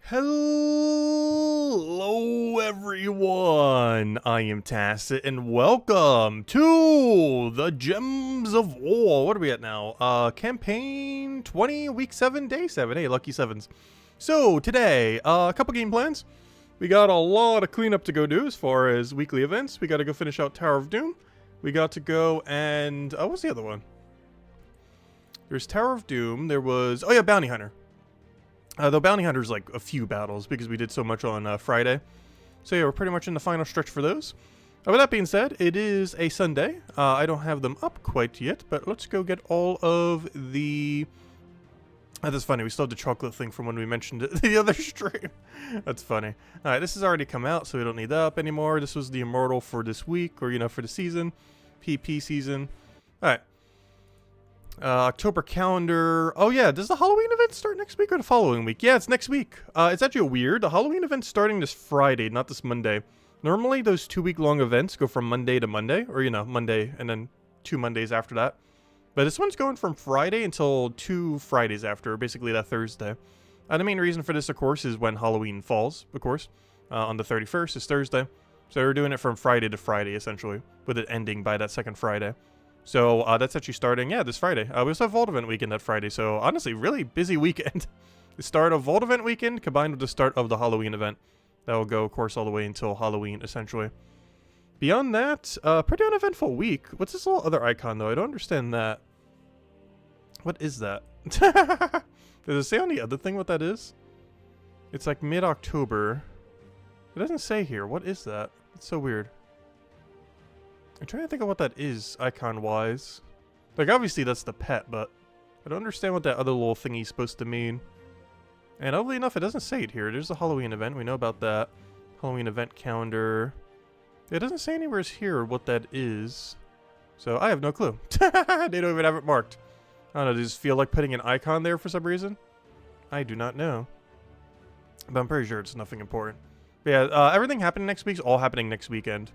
Hello everyone, I am Tacit and welcome to the Gems of War. What are we at now? Campaign 20, week 7, day 7. Hey, lucky 7s. So today, a couple game plans. We got a lot of cleanup to go do as far as weekly events. We got to go finish out Tower of Doom. We got to go and, what's the other one? There's Tower of Doom, there was, oh yeah, Bounty Hunter. Though Bounty Hunter's like a few battles because we did so much on Friday. So yeah, we're pretty much in the final stretch for those. With that being said, it is a Sunday. I don't have them up quite yet, but let's go get all of the... that's funny, we still have the chocolate thing from when we mentioned it the other stream. That's funny. Alright, this has already come out, so we don't need that up anymore. This was the Immortal for this week, or, you know, for the season. PP season. Alright. October calendar. Oh yeah, does the Halloween event start next week or the following week? Yeah, it's next week. It's actually weird. The Halloween event's starting this Friday, not this Monday. Normally those 2-week-long events go from Monday to Monday, or, you know, Monday and then 2 Mondays after that. But this one's going from Friday until 2 Fridays after, basically that Thursday. The main reason for this, of course, is when Halloween falls, of course. On the 31st is Thursday. So we're doing it from Friday to Friday, essentially, with it ending by that second Friday. So that's actually starting, yeah, this Friday. We also have Vault Event weekend that Friday, so honestly, really busy weekend. The start of Vault Event weekend combined with the start of the Halloween event. That will go, of course, all the way until Halloween, essentially. Beyond that, pretty uneventful week. What's this little other icon, though? I don't understand that. What is that? Does it say on the other thing what that is? It's like mid-October. It doesn't say here. What is that? It's so weird. I'm trying to think of what that is, icon-wise. Like, obviously that's the pet, but I don't understand what that other little thingy's supposed to mean. And oddly enough, it doesn't say it here. There's a Halloween event. We know about that. Halloween event calendar. It doesn't say anywhere here what that is. So, I have no clue. They don't even have it marked. I don't know, does it feel like putting an icon there for some reason? I do not know. But I'm pretty sure it's nothing important. But yeah, everything happening next week's all happening next weekend.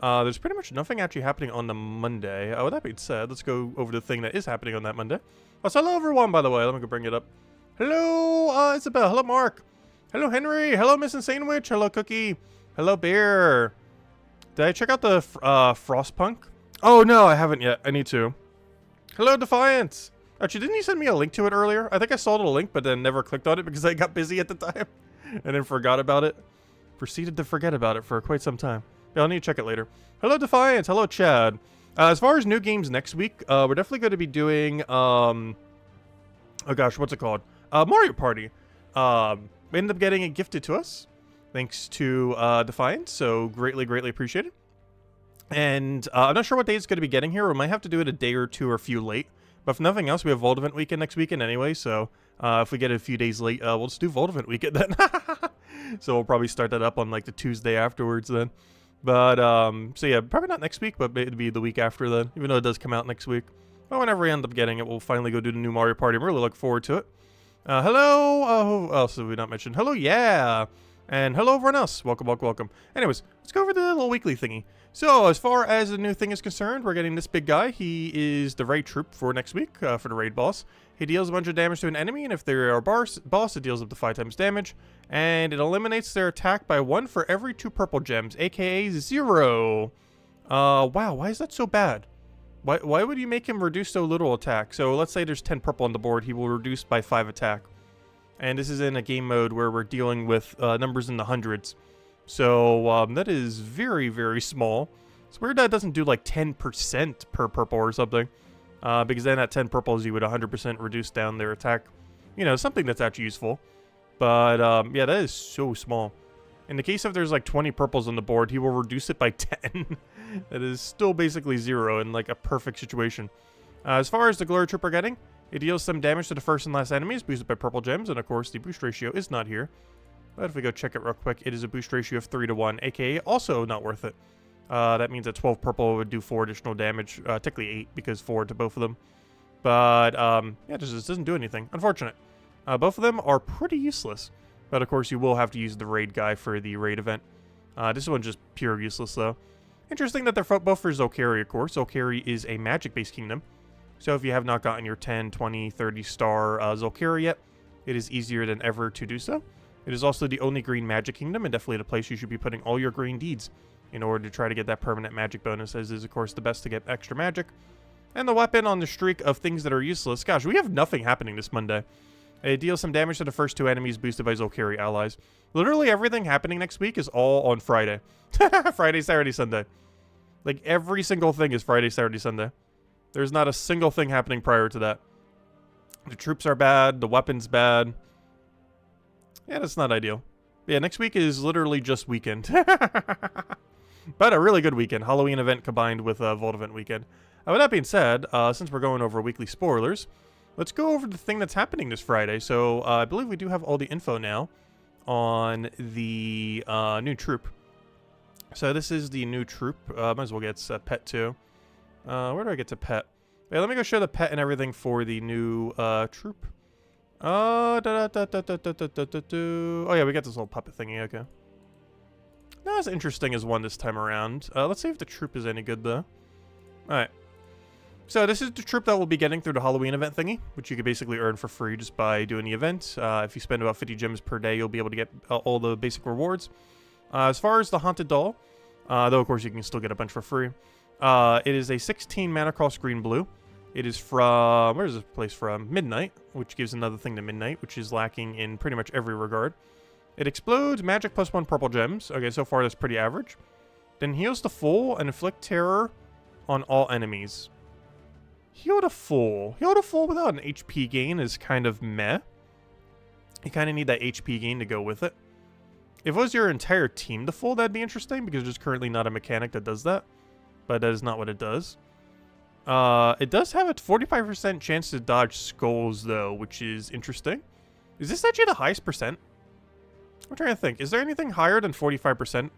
There's pretty much nothing actually happening on the Monday. With that being said, let's go over the thing that is happening on that Monday. Oh, so hello everyone, by the way. Let me go bring it up. Hello, Isabel. Hello, Mark. Hello, Henry. Hello, Miss Sandwich. Hello, Cookie. Hello, Bear. Did I check out the Frostpunk? Oh, no, I haven't yet. I need to. Hello, Defiance. Actually, didn't you send me a link to it earlier? I think I saw the link, but then never clicked on it because I got busy at the time and then forgot about it. Proceeded to forget about it for quite some time. Yeah, I'll need to check it later. Hello, Defiance. Hello, Chad. As far as new games next week, we're definitely going to be doing, oh gosh, what's it called? Mario Party. We ended up getting it gifted to us, thanks to Defiance, so greatly, greatly appreciated. And I'm not sure what day it's going to be getting here. We might have to do it a day or two or a few late. But if nothing else, we have Vault Event weekend next weekend anyway, so if we get it a few days late, we'll just do Vault Event weekend then. So we'll probably start that up on like the Tuesday afterwards then. But, so yeah, probably not next week, but it'd be the week after then, even though it does come out next week. But whenever we end up getting it, we'll finally go do the new Mario Party. I'm really looking forward to it. Hello, who else did we not mention? Hello, yeah, and hello everyone else. Welcome, welcome, welcome. Anyways, let's go over the little weekly thingy. So, as far as the new thing is concerned, we're getting this big guy. He is the raid troop for next week, for the raid boss. He deals a bunch of damage to an enemy, and if they're our boss, it deals up to 5 times damage. And it eliminates their attack by 1 for every 2 purple gems, aka 0. Wow, why is that so bad? Why would you make him reduce so little attack? So, let's say there's 10 purple on the board, he will reduce by 5 attack. And this is in a game mode where we're dealing with numbers in the hundreds. So, that is very, very small. It's weird that it doesn't do like 10% per purple or something. Because then at 10 purples, you would 100% reduce down their attack. You know, something that's actually useful. But, yeah, that is so small. In the case of there's like 20 purples on the board, he will reduce it by 10. That is still basically 0 in like a perfect situation. As far as the Glory Trooper getting, it deals some damage to the first and last enemies, boosted by purple gems. And of course, the boost ratio is not here. But if we go check it real quick, it is a boost ratio of 3 to 1, aka also not worth it. That means that 12 purple would do 4 additional damage, technically 8 because 4 to both of them. But, yeah, it just doesn't do anything. Unfortunate. Both of them are pretty useless. But of course, you will have to use the raid guy for the raid event. This one's just pure useless, though. Interesting that they're both for Zolkari, of course. Zolkari is a magic-based kingdom. So if you have not gotten your 10, 20, 30 star Zolkari yet, it is easier than ever to do so. It is also the only green magic kingdom, and definitely the place you should be putting all your green deeds in order to try to get that permanent magic bonus, as is, of course, the best to get extra magic. And the weapon on the streak of things that are useless. Gosh, we have nothing happening this Monday. It deals some damage to the first 2 enemies boosted by Zolkiri allies. Literally everything happening next week is all on Friday. Friday, Saturday, Sunday. Like, every single thing is Friday, Saturday, Sunday. There's not a single thing happening prior to that. The troops are bad. The weapon's bad. Yeah, that's not ideal. Yeah, next week is literally just weekend. But a really good weekend. Halloween event combined with a Vault event weekend. With that being said, since we're going over weekly spoilers, let's go over the thing that's happening this Friday. So, I believe we do have all the info now on the new troop. So this is the new troop. Might as well get pet too. Where do I get to pet? Wait, let me go show the pet and everything for the new troop. Oh yeah, we got this little puppet thingy. Okay. Not as interesting as one this time around. Let's see if the troop is any good though. All right. So this is the troop that we'll be getting through the Halloween event thingy, which you can basically earn for free just by doing the event. If you spend about 50 gems per day, you'll be able to get all the basic rewards. As far as the Haunted Doll, though of course you can still get a bunch for free. It is a 16 mana cost green blue. It is from, where is this place from? Midnight, which gives another thing to Midnight, which is lacking in pretty much every regard. It explodes, magic +1 purple gems. Okay, so far that's pretty average. Then heals the full and inflict terror on all enemies. Heal to full. Heal to full without an HP gain is kind of meh. You kind of need that HP gain to go with it. If it was your entire team to full, that'd be interesting, because there's currently not a mechanic that does that. But that is not what it does. It does have a 45% chance to dodge skulls, though, which is interesting. Is this actually the highest percent? I'm trying to think. Is there anything higher than 45%?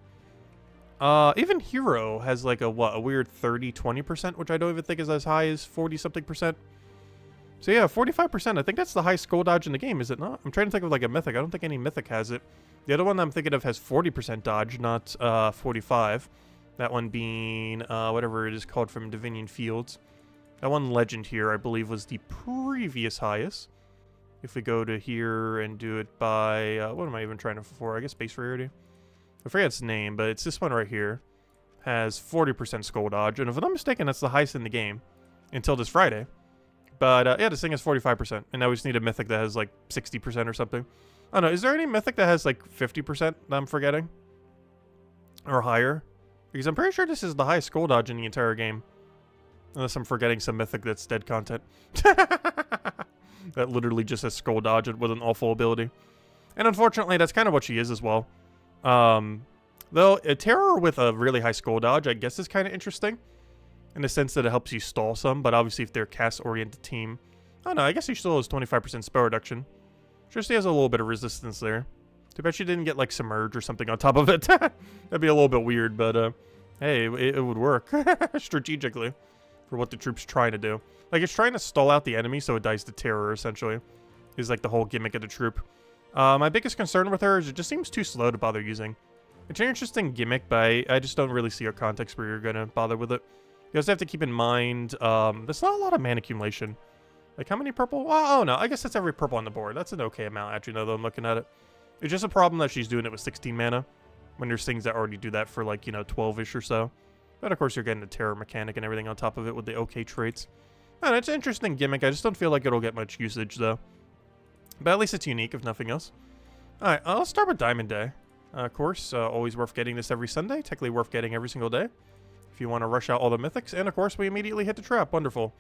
Even Hero has like a weird 30-20%, which I don't even think is as high as 40-something%. So yeah, 45%. I think that's the highest skull dodge in the game, is it not? I'm trying to think of like a mythic. I don't think any mythic has it. The other one I'm thinking of has 40% dodge, not 45. That one being whatever it is called from Divinian Fields. That one legend here, I believe, was the previous highest. If we go to here and do it by what am I even trying to for? I guess base rarity. I forget its name, but it's this one right here. Has 40% skull dodge, and if I'm not mistaken, that's the highest in the game until this Friday. But yeah, this thing has 45%, and now we just need a mythic that has like 60% or something. I don't know. Is there any mythic that has like 50% that I'm forgetting, or higher? Because I'm pretty sure this is the highest skull dodge in the entire game, unless I'm forgetting some mythic that's dead content. That literally just has skull dodge with an awful ability, and unfortunately, that's kind of what she is as well. Though a terror with a really high skull dodge, I guess, is kind of interesting in the sense that it helps you stall some, but obviously if they're a cast-oriented team, I don't know, I guess she still has 25% spell reduction. Sure, she has a little bit of resistance there. Too bad she didn't get like Submerge or something on top of it. That'd be a little bit weird, but hey, it would work strategically for what the troop's trying to do. Like, it's trying to stall out the enemy so it dies to terror, essentially, is like the whole gimmick of the troop. My biggest concern with her is it just seems too slow to bother using. It's an interesting gimmick, but I just don't really see a context where you're going to bother with it. You also have to keep in mind, there's not a lot of mana accumulation. Like, how many purple? Oh, no, I guess that's every purple on the board. That's an okay amount, actually, now that I'm looking at it. It's just a problem that she's doing it with 16 mana, when there's things that already do that for, like, 12-ish or so. But, of course, you're getting the terror mechanic and everything on top of it with the okay traits. And it's an interesting gimmick. I just don't feel like it'll get much usage, though. But at least it's unique, if nothing else. Alright, let's start with Diamond Day. Of course, always worth getting this every Sunday. Technically worth getting every single day, if you want to rush out all the mythics. And, of course, we immediately hit the trap. Wonderful.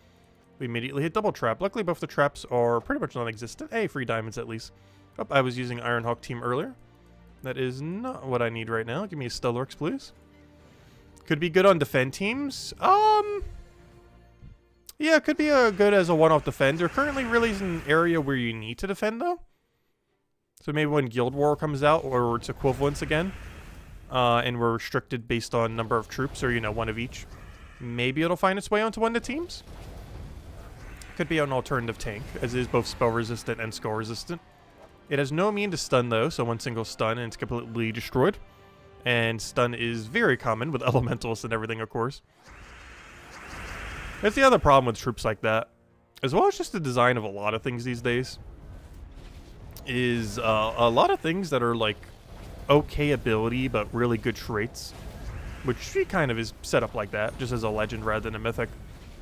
We immediately hit double trap. Luckily, both the traps are pretty much non-existent. Hey, free diamonds, at least. Oh, I was using Ironhawk team earlier. That is not what I need right now. Give me a Stellarx, please. Could be good on defend teams. Yeah, it could be good as a one-off defend. There currently really isn't an area where you need to defend, though. So maybe when Guild War comes out, or its equivalents again, and we're restricted based on number of troops, or, one of each, maybe it'll find its way onto one of the teams. Could be an alternative tank, as it is both spell-resistant and skull-resistant. It has no immune to stun, though, so one single stun and it's completely destroyed. And stun is very common with elementals and everything, of course. That's the other problem with troops like that, as well as just the design of a lot of things these days. is a lot of things that are like okay ability but really good traits, which she kind of is set up like that, just as a legend rather than a mythic.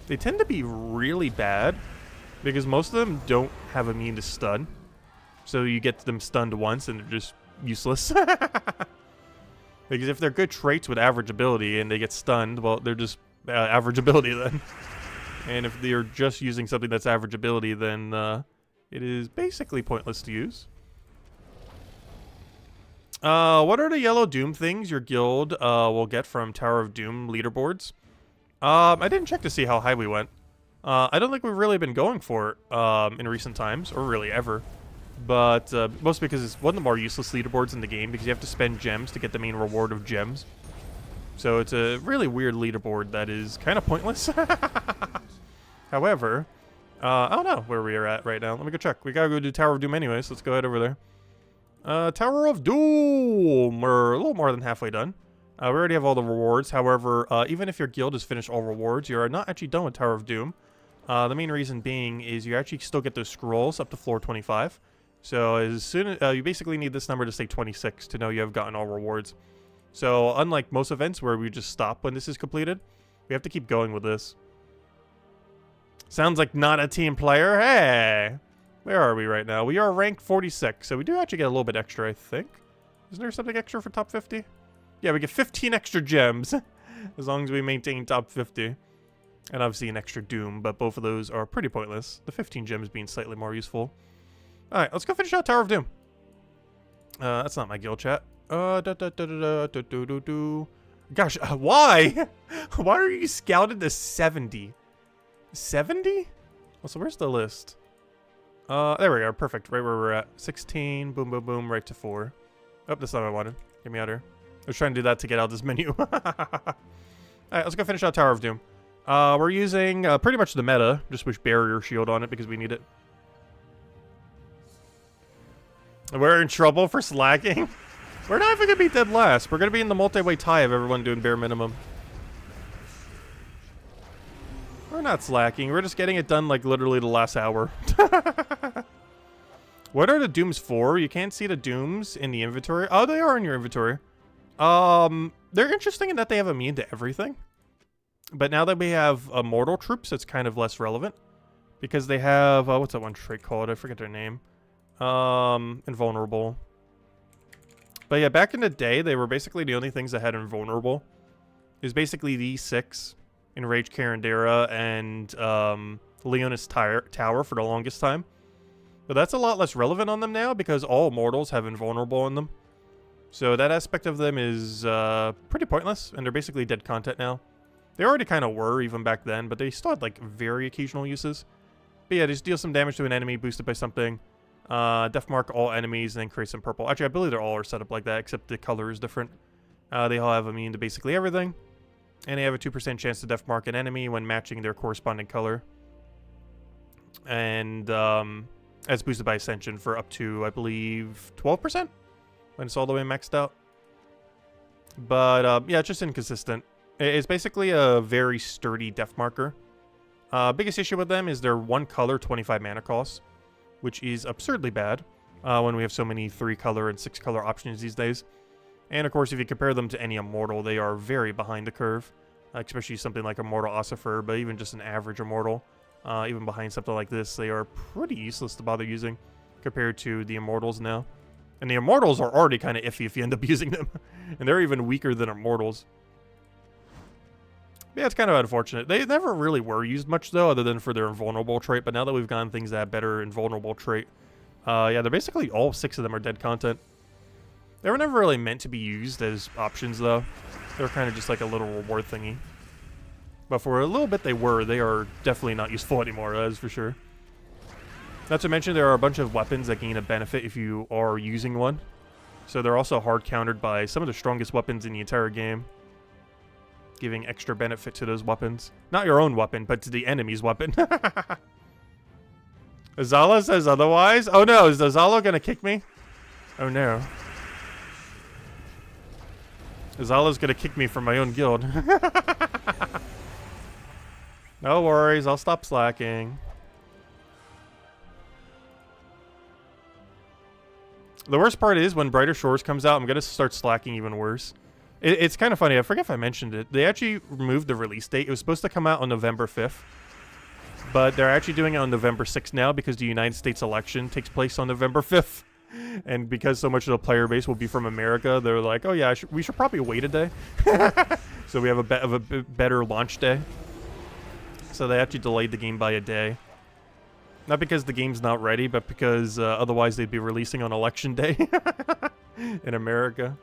They tend to be really bad because most of them don't have immune to stun. So you get them stunned once and they're just useless. Because if they're good traits with average ability and they get stunned, well, they're just average ability then. And if they're just using something that's average ability, then it is basically pointless to use. What are the yellow Doom things your guild will get from Tower of Doom leaderboards? I didn't check to see how high we went. I don't think we've really been going for it in recent times, or really ever. But mostly because it's one of the more useless leaderboards in the game because you have to spend gems to get the main reward of gems. So it's a really weird leaderboard that is kind of pointless. However, I don't know where we are at right now. Let me go check. We gotta go do Tower of Doom anyways. Let's go head over there. Tower of Doom. We're a little more than halfway done. We already have all the rewards. However, even if your guild has finished all rewards, you are not actually done with Tower of Doom. The main reason being is you actually still get those scrolls up to floor 25. So as soon as you basically need this number to say 26 to know you have gotten all rewards. So unlike most events where we just stop when this is completed, we have to keep going with this. Sounds like not a team player. Hey, where are we right now? We are ranked 46, so we do actually get a little bit extra, I think. Isn't there something extra for top 50? Yeah, we get 15 extra gems as long as we maintain top 50. And obviously an extra Doom, but both of those are pretty pointless. The 15 gems being slightly more useful. Alright, let's go finish out Tower of Doom. That's not my guild chat. Gosh, why? Why are you scouted to 70? 70? Oh, so where's the list? There we are. Perfect. Right where we're at. 16. Boom, boom, boom. Right to 4. Oh, that's not what I wanted. Get me out here. I was trying to do that to get out of this menu. Alright, let's go finish out Tower of Doom. We're using pretty much the meta. Just wish barrier shield on it because we need it. We're in trouble for slacking. We're not even going to be dead last. We're going to be in the multi-way tie of everyone doing bare minimum. We're not slacking. We're just getting it done like literally the last hour. What are the Dooms for? You can't see the Dooms in the inventory. Oh, they are in your inventory. They're interesting in that they have immune to everything. But now that we have mortal troops, it's kind of less relevant. Because they have, what's that one trait called? I forget their name. Invulnerable. But yeah, back in the day, they were basically the only things that had invulnerable. It was basically the 6, Enraged Carandera, and Leonis Tower for the longest time. But that's a lot less relevant on them now because all mortals have invulnerable on them. So that aspect of them is pretty pointless, and they're basically dead content now. They already kind of were even back then, but they still had like very occasional uses. But yeah, just deal some damage to an enemy boosted by something. Death mark all enemies and then create some purple. Actually, I believe they're all are set up like that, except the color is different. They all have immune to basically everything. And they have a 2% chance to death mark an enemy when matching their corresponding color. And as boosted by Ascension for up to, I believe, 12% when it's all the way maxed out. But yeah, it's just inconsistent. It's basically a very sturdy death marker. Biggest issue with them is they're 1 color, 25 mana cost, which is absurdly bad when we have so many 3 color and 6 color options these days. And of course, if you compare them to any Immortal, they are very behind the curve, especially something like Immortal Ossifer, but even just an average Immortal, even behind something like this, they are pretty useless to bother using compared to the Immortals now. And the Immortals are already kind of iffy if you end up using them, and they're even weaker than Immortals. Yeah, it's kind of unfortunate. They never really were used much, though, other than for their invulnerable trait. But now that we've gotten things that have better invulnerable trait, yeah, they're basically all 6 of them are dead content. They were never really meant to be used as options, though. They were kind of just like a little reward thingy. But for a little bit they were. They are definitely not useful anymore, that is for sure. Not to mention there are a bunch of weapons that gain a benefit if you are using one. So they're also hard countered by some of the strongest weapons in the entire game, giving extra benefit to those weapons. Not your own weapon, but to the enemy's weapon. Azala says otherwise. Oh no, is Azala gonna kick me? Oh no. Azala's gonna kick me from my own guild. No worries, I'll stop slacking. The worst part is when Brighter Shores comes out, I'm going to start slacking even worse. It's kind of funny. I forget if I mentioned it. They actually removed the release date. It was supposed to come out on November 5th. But they're actually doing it on November 6th now because the United States election takes place on November 5th. And because so much of the player base will be from America, they're like, oh yeah, we should probably wait a day. So we have a better launch day. So they actually delayed the game by a day. Not because the game's not ready, but because otherwise they'd be releasing on election day in America.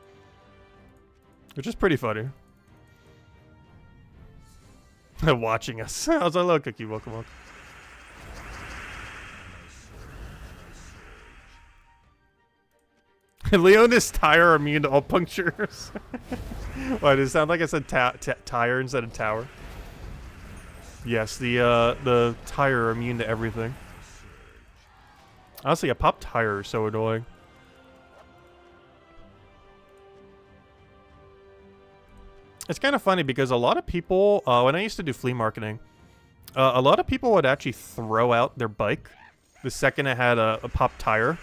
Which is pretty funny. Watching us. I was like, hello, Cookie, welcome. Leonis tire immune to all punctures. Why, does it sound like I said tire instead of tower? Yes, the tire immune to everything. Honestly, a pop tire is so annoying. It's kind of funny because a lot of people, when I used to do flea marketing, a lot of people would actually throw out their bike the second it had a pop tire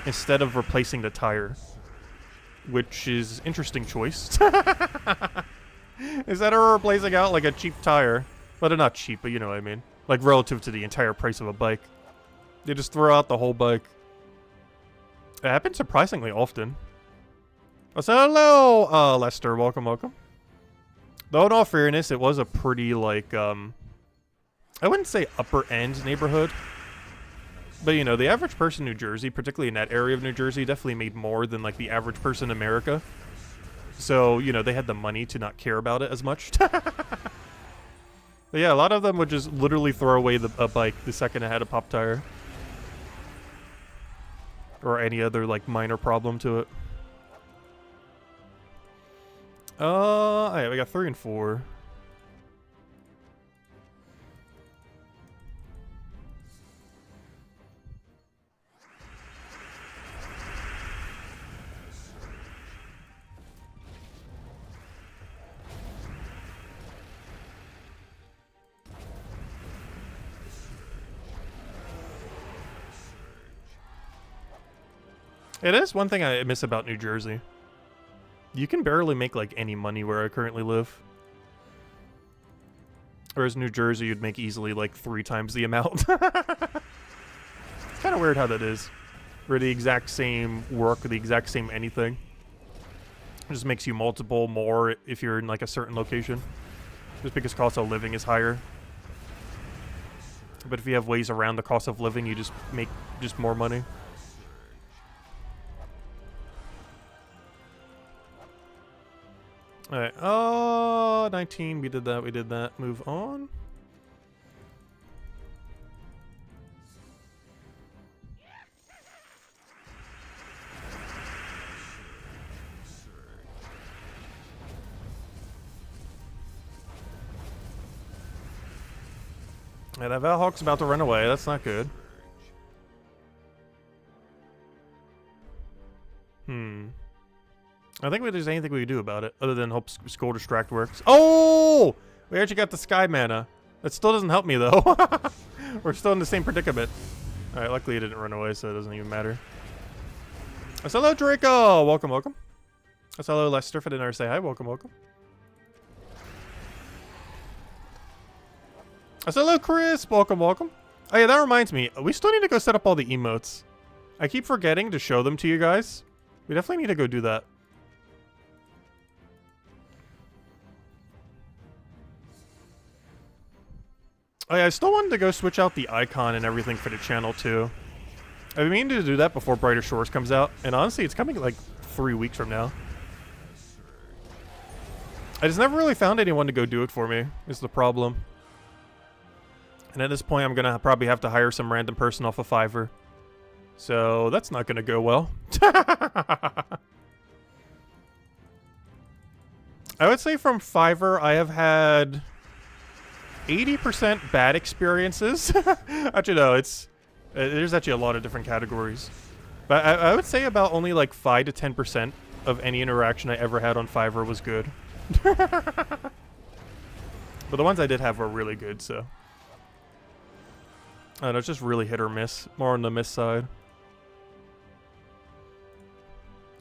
instead of replacing the tire, which is interesting choice. Instead of replacing out like a cheap tire, well, they're not cheap, but you know what I mean, like relative to the entire price of a bike, they just throw out the whole bike. It happens surprisingly often. So hello, Lester, welcome. Though in all fairness, it was a pretty, like, I wouldn't say upper-end neighborhood. But, you know, the average person in New Jersey, particularly in that area of New Jersey, definitely made more than, like, the average person in America. So, you know, they had the money to not care about it as much. But yeah, a lot of them would just literally throw away a bike the second it had a pop tire. Or any other, like, minor problem to it. Yeah, we got 3 and 4. It is one thing I miss about New Jersey. You can barely make, like, any money where I currently live. Whereas New Jersey, you'd make easily, like, 3 times the amount. It's kind of weird how that is. Where the exact same work, the exact same anything, it just makes you multiple more if you're in, like, a certain location. Just because cost of living is higher. But if you have ways around the cost of living, you just make just more money. Alright, 19, we did that, move on. Yeah, that Valhawk's about to run away, that's not good. I think there's anything we can do about it, other than hope Skull Distract works. Oh! We actually got the Sky Mana. That still doesn't help me, though. We're still in the same predicament. Alright, luckily it didn't run away, so it doesn't even matter. Hello, Draco! Welcome. Hello, Lester, for the dinner. Say hi, welcome. Hello, Chris! Welcome. Oh yeah, that reminds me. We still need to go set up all the emotes. I keep forgetting to show them to you guys. We definitely need to go do that. Oh yeah, I still wanted to go switch out the icon and everything for the channel too. I've been meaning to do that before Brighter Shores comes out, and honestly, it's coming like 3 weeks from now. I just never really found anyone to go do it for me, is the problem. And at this point, I'm gonna probably have to hire some random person off of Fiverr. So, that's not gonna go well. I would say from Fiverr, I have had 80% bad experiences. Actually, no, there's actually a lot of different categories. But I would say about only like 5 to 10% of any interaction I ever had on Fiverr was good. But the ones I did have were really good, so. I don't know, it's just really hit or miss. More on the miss side.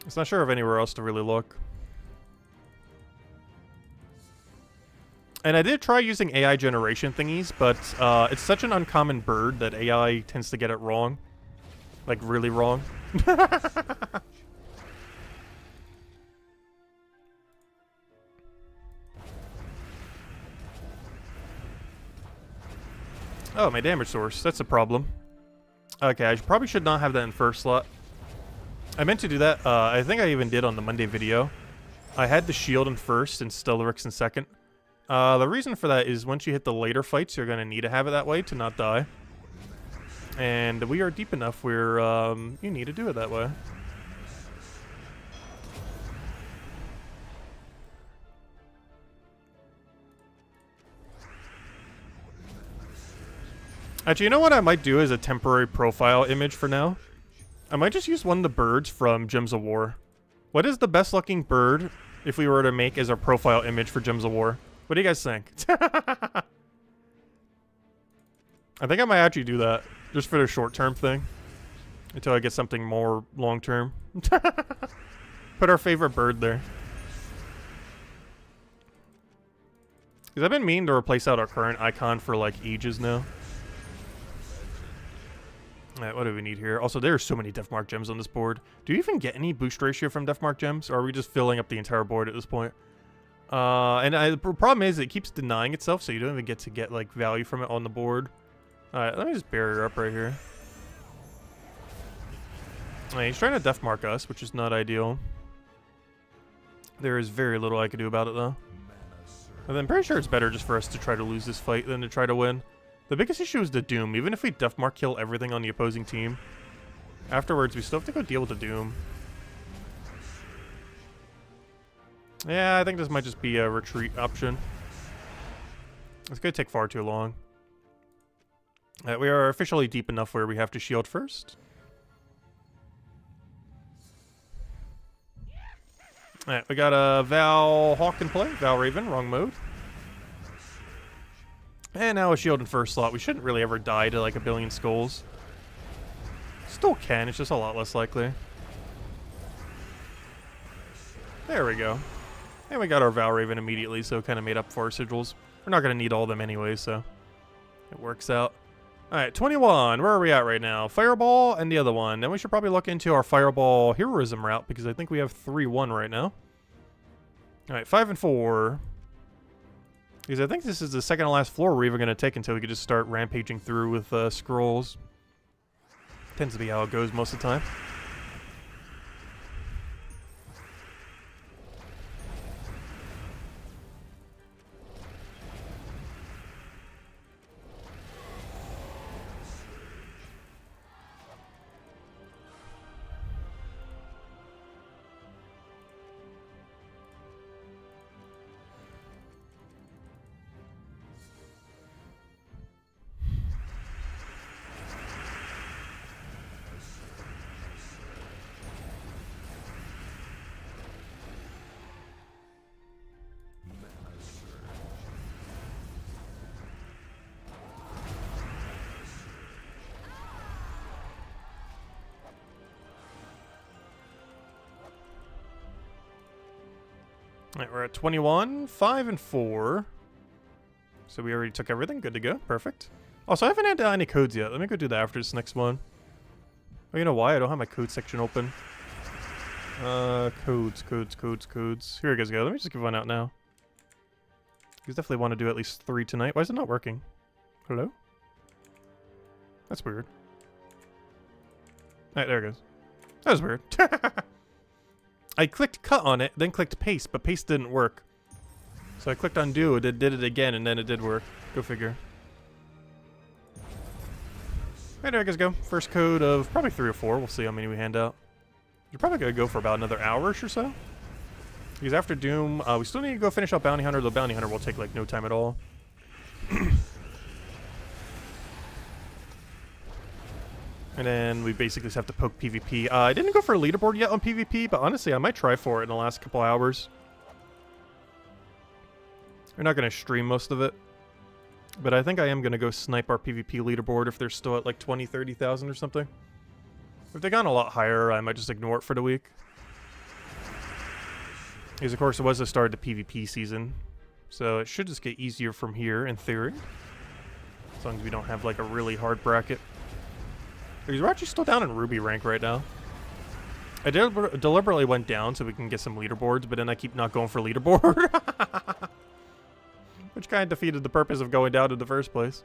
It's not sure of anywhere else to really look. And I did try using AI generation thingies, but it's such an uncommon bird that AI tends to get it wrong. Like, really wrong. Oh, my damage source. That's a problem. Okay, I probably should not have that in first slot. I meant to do that. I think I even did on the Monday video. I had the shield in first and Stellarix in second. The reason for that is once you hit the later fights, you're going to need to have it that way to not die. And we are deep enough where you need to do it that way. Actually, you know what I might do as a temporary profile image for now? I might just use one of the birds from Gems of War. What is the best looking bird if we were to make as our profile image for Gems of War? What do you guys think? I think I might actually do that. Just for the short-term thing. Until I get something more long-term. Put our favorite bird there. Because I've been meaning to replace out our current icon for like ages now. Alright, what do we need here? Also, there are so many Deathmark gems on this board. Do you even get any boost ratio from Deathmark gems? Or are we just filling up the entire board at this point? The problem is it keeps denying itself, so you don't even get to get like value from it on the board. Alright, let me just barrier up right here. Alright, he's trying to Deathmark us, which is not ideal. There is very little I can do about it, though. And I'm pretty sure it's better just for us to try to lose this fight than to try to win. The biggest issue is the Doom. Even if we Deathmark kill everything on the opposing team, afterwards we still have to go deal with the Doom. Yeah, I think this might just be a retreat option. It's going to take far too long. We are officially deep enough where we have to shield first. Alright, we got a Val Hawk in play. Val Raven, wrong mode. And now a shield in first slot. We shouldn't really ever die to like a billion skulls. Still can, it's just a lot less likely. There we go. And we got our Val Raven immediately, so kind of made up for our sigils. We're not going to need all of them anyway, so it works out. Alright, 21. Where are we at right now? Fireball and the other one. Then we should probably look into our Fireball Heroism route, because I think we have 3-1 right now. Alright, 5 and 4. Because I think this is the second to last floor we're even going to take until we can just start rampaging through with scrolls. Tends to be how it goes most of the time. Alright, we're at 21, 5 and 4. So we already took everything. Good to go. Perfect. Also, I haven't had any codes yet. Let me go do that after this next one. Oh, you know why? I don't have my code section open. Codes. Here you guys go. Let me just give one out now. You definitely want to do at least 3 tonight. Why is it not working? Hello? That's weird. Alright, there it goes. That was weird. I clicked cut on it, then clicked paste, but paste didn't work. So I clicked undo, it did it again, and then it did work. Go figure. Alright, there you guys go. First code of probably 3 or 4. We'll see how many we hand out. You're probably going to go for about another hour-ish or so. Because after Doom, we still need to go finish up Bounty Hunter. The Bounty Hunter will take like no time at all. And then we basically just have to poke PvP. I didn't go for a leaderboard yet on PvP, but honestly, I might try for it in the last couple hours. We're not going to stream most of it. But I think I am going to go snipe our PvP leaderboard if they're still at like 20, 30,000 or something. If they've gone a lot higher, I might just ignore it for the week. Because, of course, it was the start of the PvP season. So it should just get easier from here, in theory. As long as we don't have, like, a really hard bracket. Because we're actually still down in Ruby rank right now. I deliberately went down so we can get some leaderboards, but then I keep not going for leaderboard. Which kind of defeated the purpose of going down in the first place.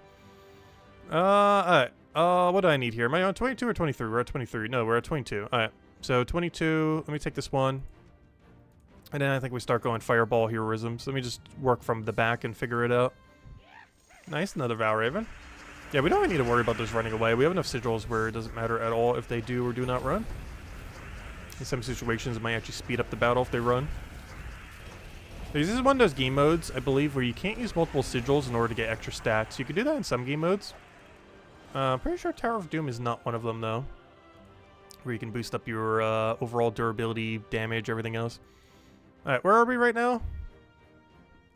Alright. What do I need here? Am I on 22 or 23? We're at 23. No, we're at 22. Alright. So 22. Let me take this one. And then I think we start going fireball heroisms. Let me just work from the back and figure it out. Nice, another Valraven. Yeah, we don't really need to worry about those running away. We have enough sigils where it doesn't matter at all if they do or do not run. In some situations, it might actually speed up the battle if they run. This is one of those game modes, I believe, where you can't use multiple sigils in order to get extra stats. You can do that in some game modes. Pretty sure Tower of Doom is not one of them, though. Where you can boost up your overall durability, damage, everything else. Alright, where are we right now?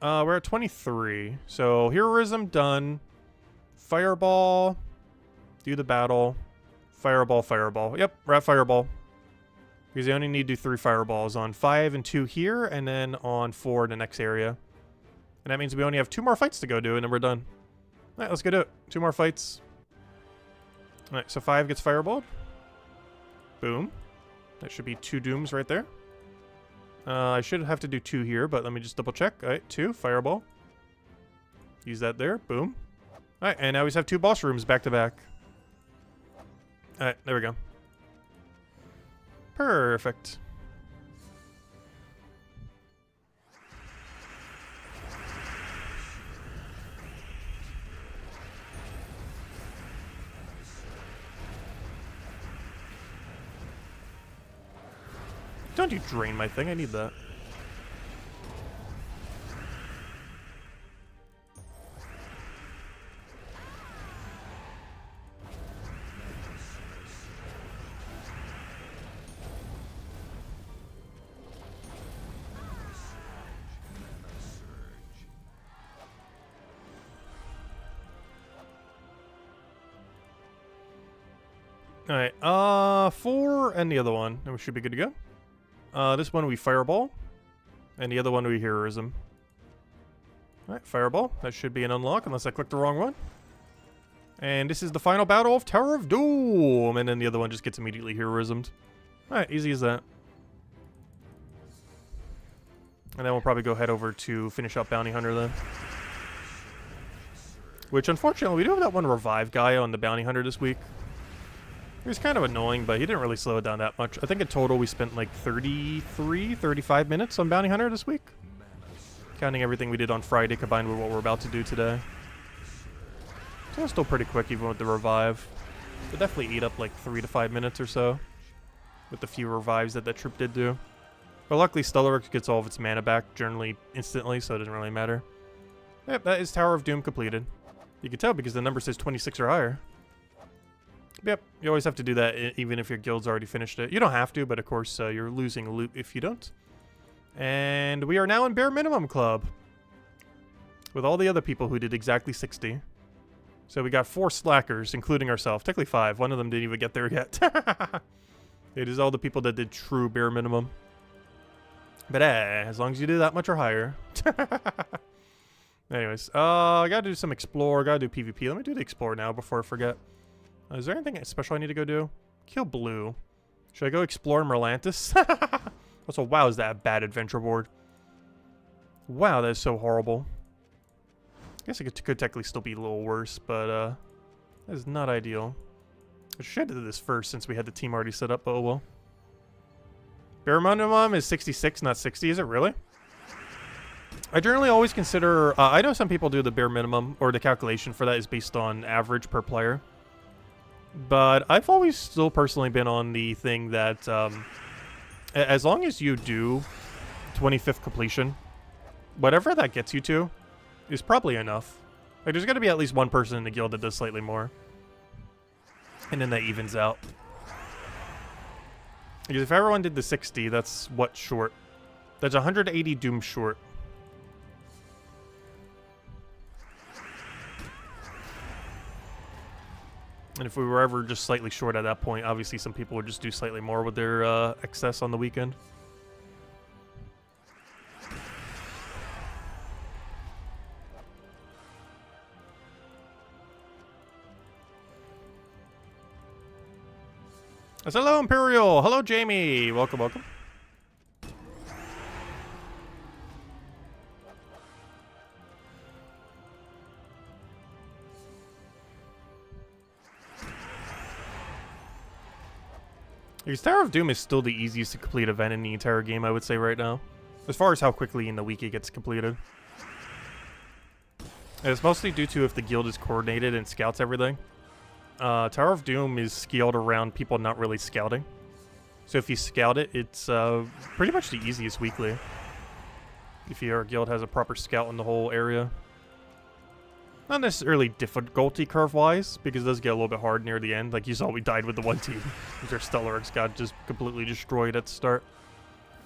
We're at 23. So, heroism done. Fireball. Do the battle. Fireball, fireball. Yep, we're at fireball. Because you only need to do 3 fireballs on 5 and 2 here, and then on 4 in the next area. And that means we only have 2 more fights to go do, and then we're done. Alright, let's go do it. 2 more fights. Alright, so 5 gets fireballed. Boom. That should be 2 dooms right there. I should have to do 2 here, but let me just double check. Alright, 2, fireball. Use that there, boom. Alright, and now we just have 2 boss rooms back to back. Alright, there we go. Perfect. Don't you drain my thing, I need that. Alright, 4 and the other one. And we should be good to go. This one we fireball. And the other one we heroism. Alright, fireball. That should be an unlock unless I clicked the wrong one. And this is the final battle of Tower of Doom. And then the other one just gets immediately heroismed. Alright, easy as that. And then we'll probably go head over to finish up Bounty Hunter then. Which, unfortunately, we do have that one revive guy on the Bounty Hunter this week. He was kind of annoying, but he didn't really slow it down that much. I think in total we spent like 35 minutes on Bounty Hunter this week. Counting everything we did on Friday combined with what we're about to do today. So it's still pretty quick even with the revive. It definitely ate up like 3 to 5 minutes or so. With the few revives that troop did do. But luckily Stellarix gets all of its mana back generally instantly, so it doesn't really matter. Yep, that is Tower of Doom completed. You can tell because the number says 26 or higher. Yep, you always have to do that even if your guild's already finished it. You don't have to, but of course you're losing loot if you don't. And we are now in Bare Minimum Club. With all the other people who did exactly 60. So we got 4 slackers, including ourselves. Technically 5. One of them didn't even get there yet. It is all the people that did true bare minimum. But as long as you do that much or higher. Anyways, I gotta do some explore, gotta do PvP. Let me do the explore now before I forget. Is there anything special I need to go do? Kill blue. Should I go explore Merlantis? Also, wow, is that a bad adventure board? Wow, that is so horrible. I guess it could technically still be a little worse, but that is not ideal. I should have did this first since we had the team already set up, but oh well. Bare minimum is 66, not 60, is it really? I generally always consider, I know some people do the bare minimum, or the calculation for that is based on average per player. But I've always still personally been on the thing that as long as you do 25th completion, whatever that gets you to is probably enough. Like, there's going to be at least one person in the guild that does slightly more. And then that evens out. Because if everyone did the 60, that's what short? That's 180 Doom short. And if we were ever just slightly short at that point, obviously some people would just do slightly more with their excess on the weekend. I said, hello, Imperial. Hello, Jamie. Welcome, welcome. Because Tower of Doom is still the easiest to complete event in the entire game, I would say, right now. As far as how quickly in the week it gets completed. And it's mostly due to if the guild is coordinated and scouts everything. Tower of Doom is scaled around people not really scouting. So if you scout it, it's pretty much the easiest weekly. If your guild has a proper scout in the whole area. Not necessarily difficulty curve-wise, because it does get a little bit hard near the end. Like you saw, we died with the one team. Because our Stellarex got just completely destroyed at the start.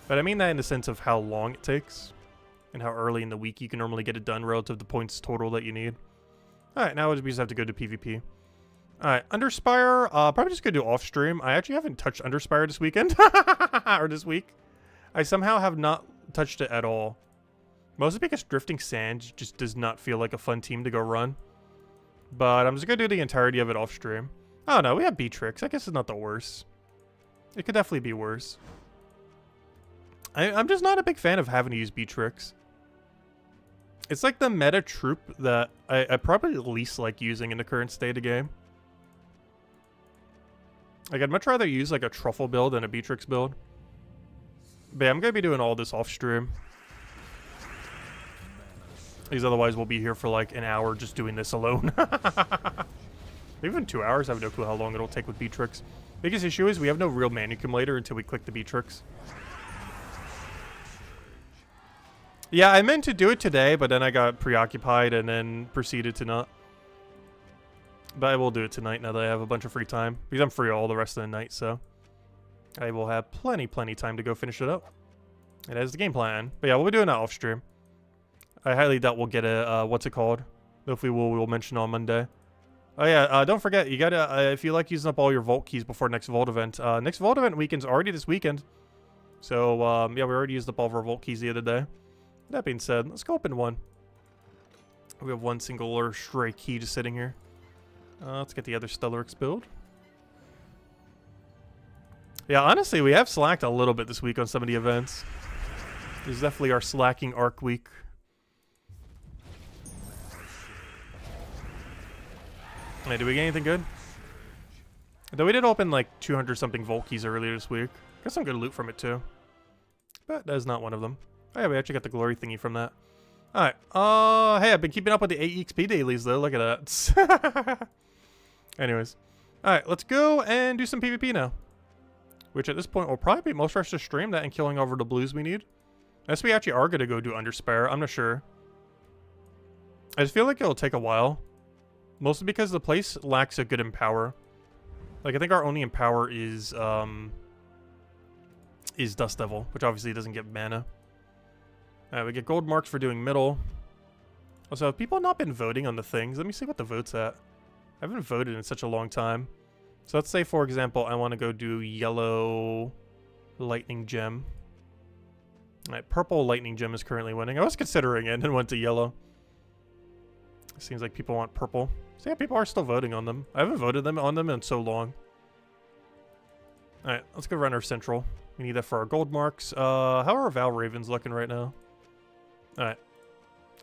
But I mean that in the sense of how long it takes. And how early in the week you can normally get it done relative to the points total that you need. Alright, now we just have to go to PvP. Alright, Underspire, probably just gonna do off-stream. I actually haven't touched Underspire this weekend. Or this week. I somehow have not touched it at all. Mostly because Drifting Sand just does not feel like a fun team to go run. But I'm just going to do the entirety of it off stream. Oh no, we have Beatrix. I guess it's not the worst. It could definitely be worse. I'm just not a big fan of having to use Beatrix. It's like the meta troop that I probably least like using in the current state of game. Like, I'd much rather use like a Truffle build than a Beatrix build. But yeah, I'm going to be doing all this off stream. Because otherwise we'll be here for like an hour just doing this alone. Even 2 hours, I have no clue how long it'll take with Beatrix. Biggest issue is we have no real mana accumulator until we click the Beatrix. Yeah, I meant to do it today, but then I got preoccupied and then proceeded to not. But I will do it tonight now that I have a bunch of free time. Because I'm free all the rest of the night, so I will have plenty time to go finish it up. And that is the game plan. But yeah, we'll be doing that off stream. I highly doubt we'll get a, what's it called? Hopefully we'll mention on Monday. Oh yeah, don't forget, you gotta, if you like using up all your Vault keys before next Vault event, next Vault event weekend's already this weekend. So, yeah, we already used up all of our Vault keys the other day. That being said, let's go open one. We have one singular stray key just sitting here. Let's get the other Stellarex build. Yeah, honestly, we have slacked a little bit this week on some of the events. This is definitely our slacking arc week. Hey, did we get anything good? Though we did open like 200 something Vault keys earlier this week. Got some good loot from it too. But that is not one of them. Oh yeah, we actually got the glory thingy from that. Alright, hey, I've been keeping up with the AEXP dailies though, look at that. Anyways. Alright, let's go and do some PvP now. Which at this point will probably be most rush to stream that and killing over the blues we need. Unless we actually are going to go do Underspire, I'm not sure. I just feel like it'll take a while. Mostly because the place lacks a good Empower. Like, I think our only Empower is Dust Devil, which obviously doesn't get mana. Alright, we get gold marks for doing middle. Also, have people not been voting on the things? Let me see what the vote's at. I haven't voted in such a long time. So let's say, for example, I want to go do yellow lightning gem. Alright, purple lightning gem is currently winning. I was considering it and then went to yellow. Seems like people want purple. So yeah, people are still voting on them. I haven't voted on them in so long. Alright, let's go run our central. We need that for our gold marks. How are our Val Ravens looking right now? Alright.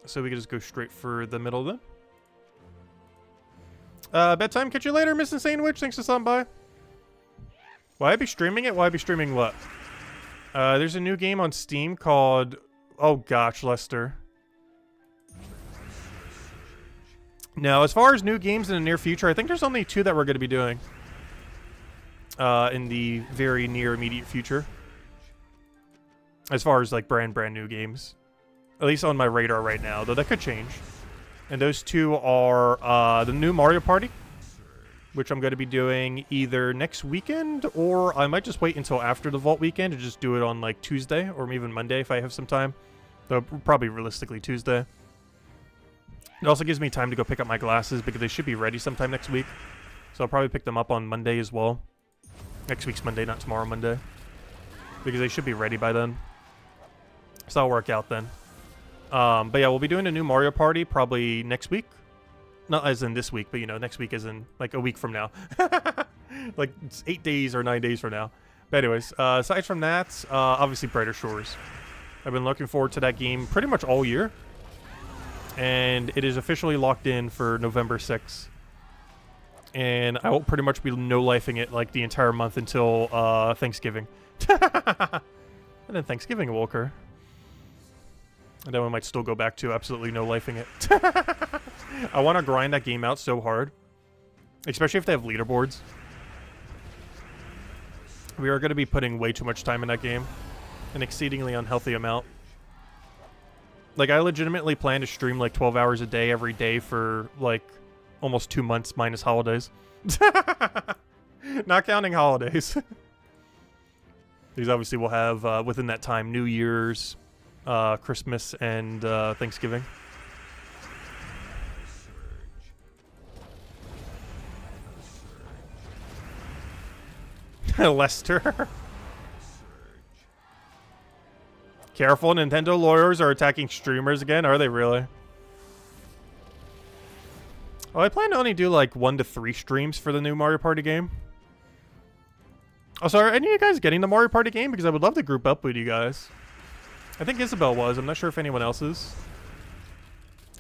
So we can just go straight for the middle then. Bedtime, catch you later, Miss Insane Witch. Thanks for stopping by. Will I be streaming it? Will I be streaming what? There's a new game on Steam called... Oh gosh, Lester. Now, as far as new games in the near future, I think there's only 2 that we're going to be doing. In the very near immediate future. As far as, like, brand new games. At least on my radar right now, though that could change. And those 2 are the new Mario Party, which I'm going to be doing either next weekend, or I might just wait until after the Vault weekend to just do it on, like, Tuesday, or even Monday if I have some time. Though, probably realistically Tuesday. It also gives me time to go pick up my glasses because they should be ready sometime next week. So I'll probably pick them up on Monday as well. Next week's Monday, not tomorrow Monday. Because they should be ready by then. So that'll work out then. But yeah, we'll be doing a new Mario Party probably next week. Not as in this week, but you know, next week is in like a week from now. Like, it's 8 days or 9 days from now. But anyways, aside from that, obviously Brighter Shores. I've been looking forward to that game pretty much all year. And it is officially locked in for November 6th. And I will pretty much be no-lifing it like the entire month until Thanksgiving. And then Thanksgiving will occur. And then we might still go back to absolutely no-lifing it. I want to grind that game out so hard. Especially if they have leaderboards. We are going to be putting way too much time in that game. An exceedingly unhealthy amount. Like, I legitimately plan to stream like 12 hours a day every day for like almost 2 months minus holidays. Not counting holidays. These obviously will have, within that time, New Year's, Christmas, and Thanksgiving. Lester. Careful, Nintendo lawyers are attacking streamers again. Are they really? Oh, I plan to only do like 1 to 3 streams for the new Mario Party game. Oh, so are any of you guys getting the Mario Party game? Because I would love to group up with you guys. I think Isabel was. I'm not sure if anyone else is.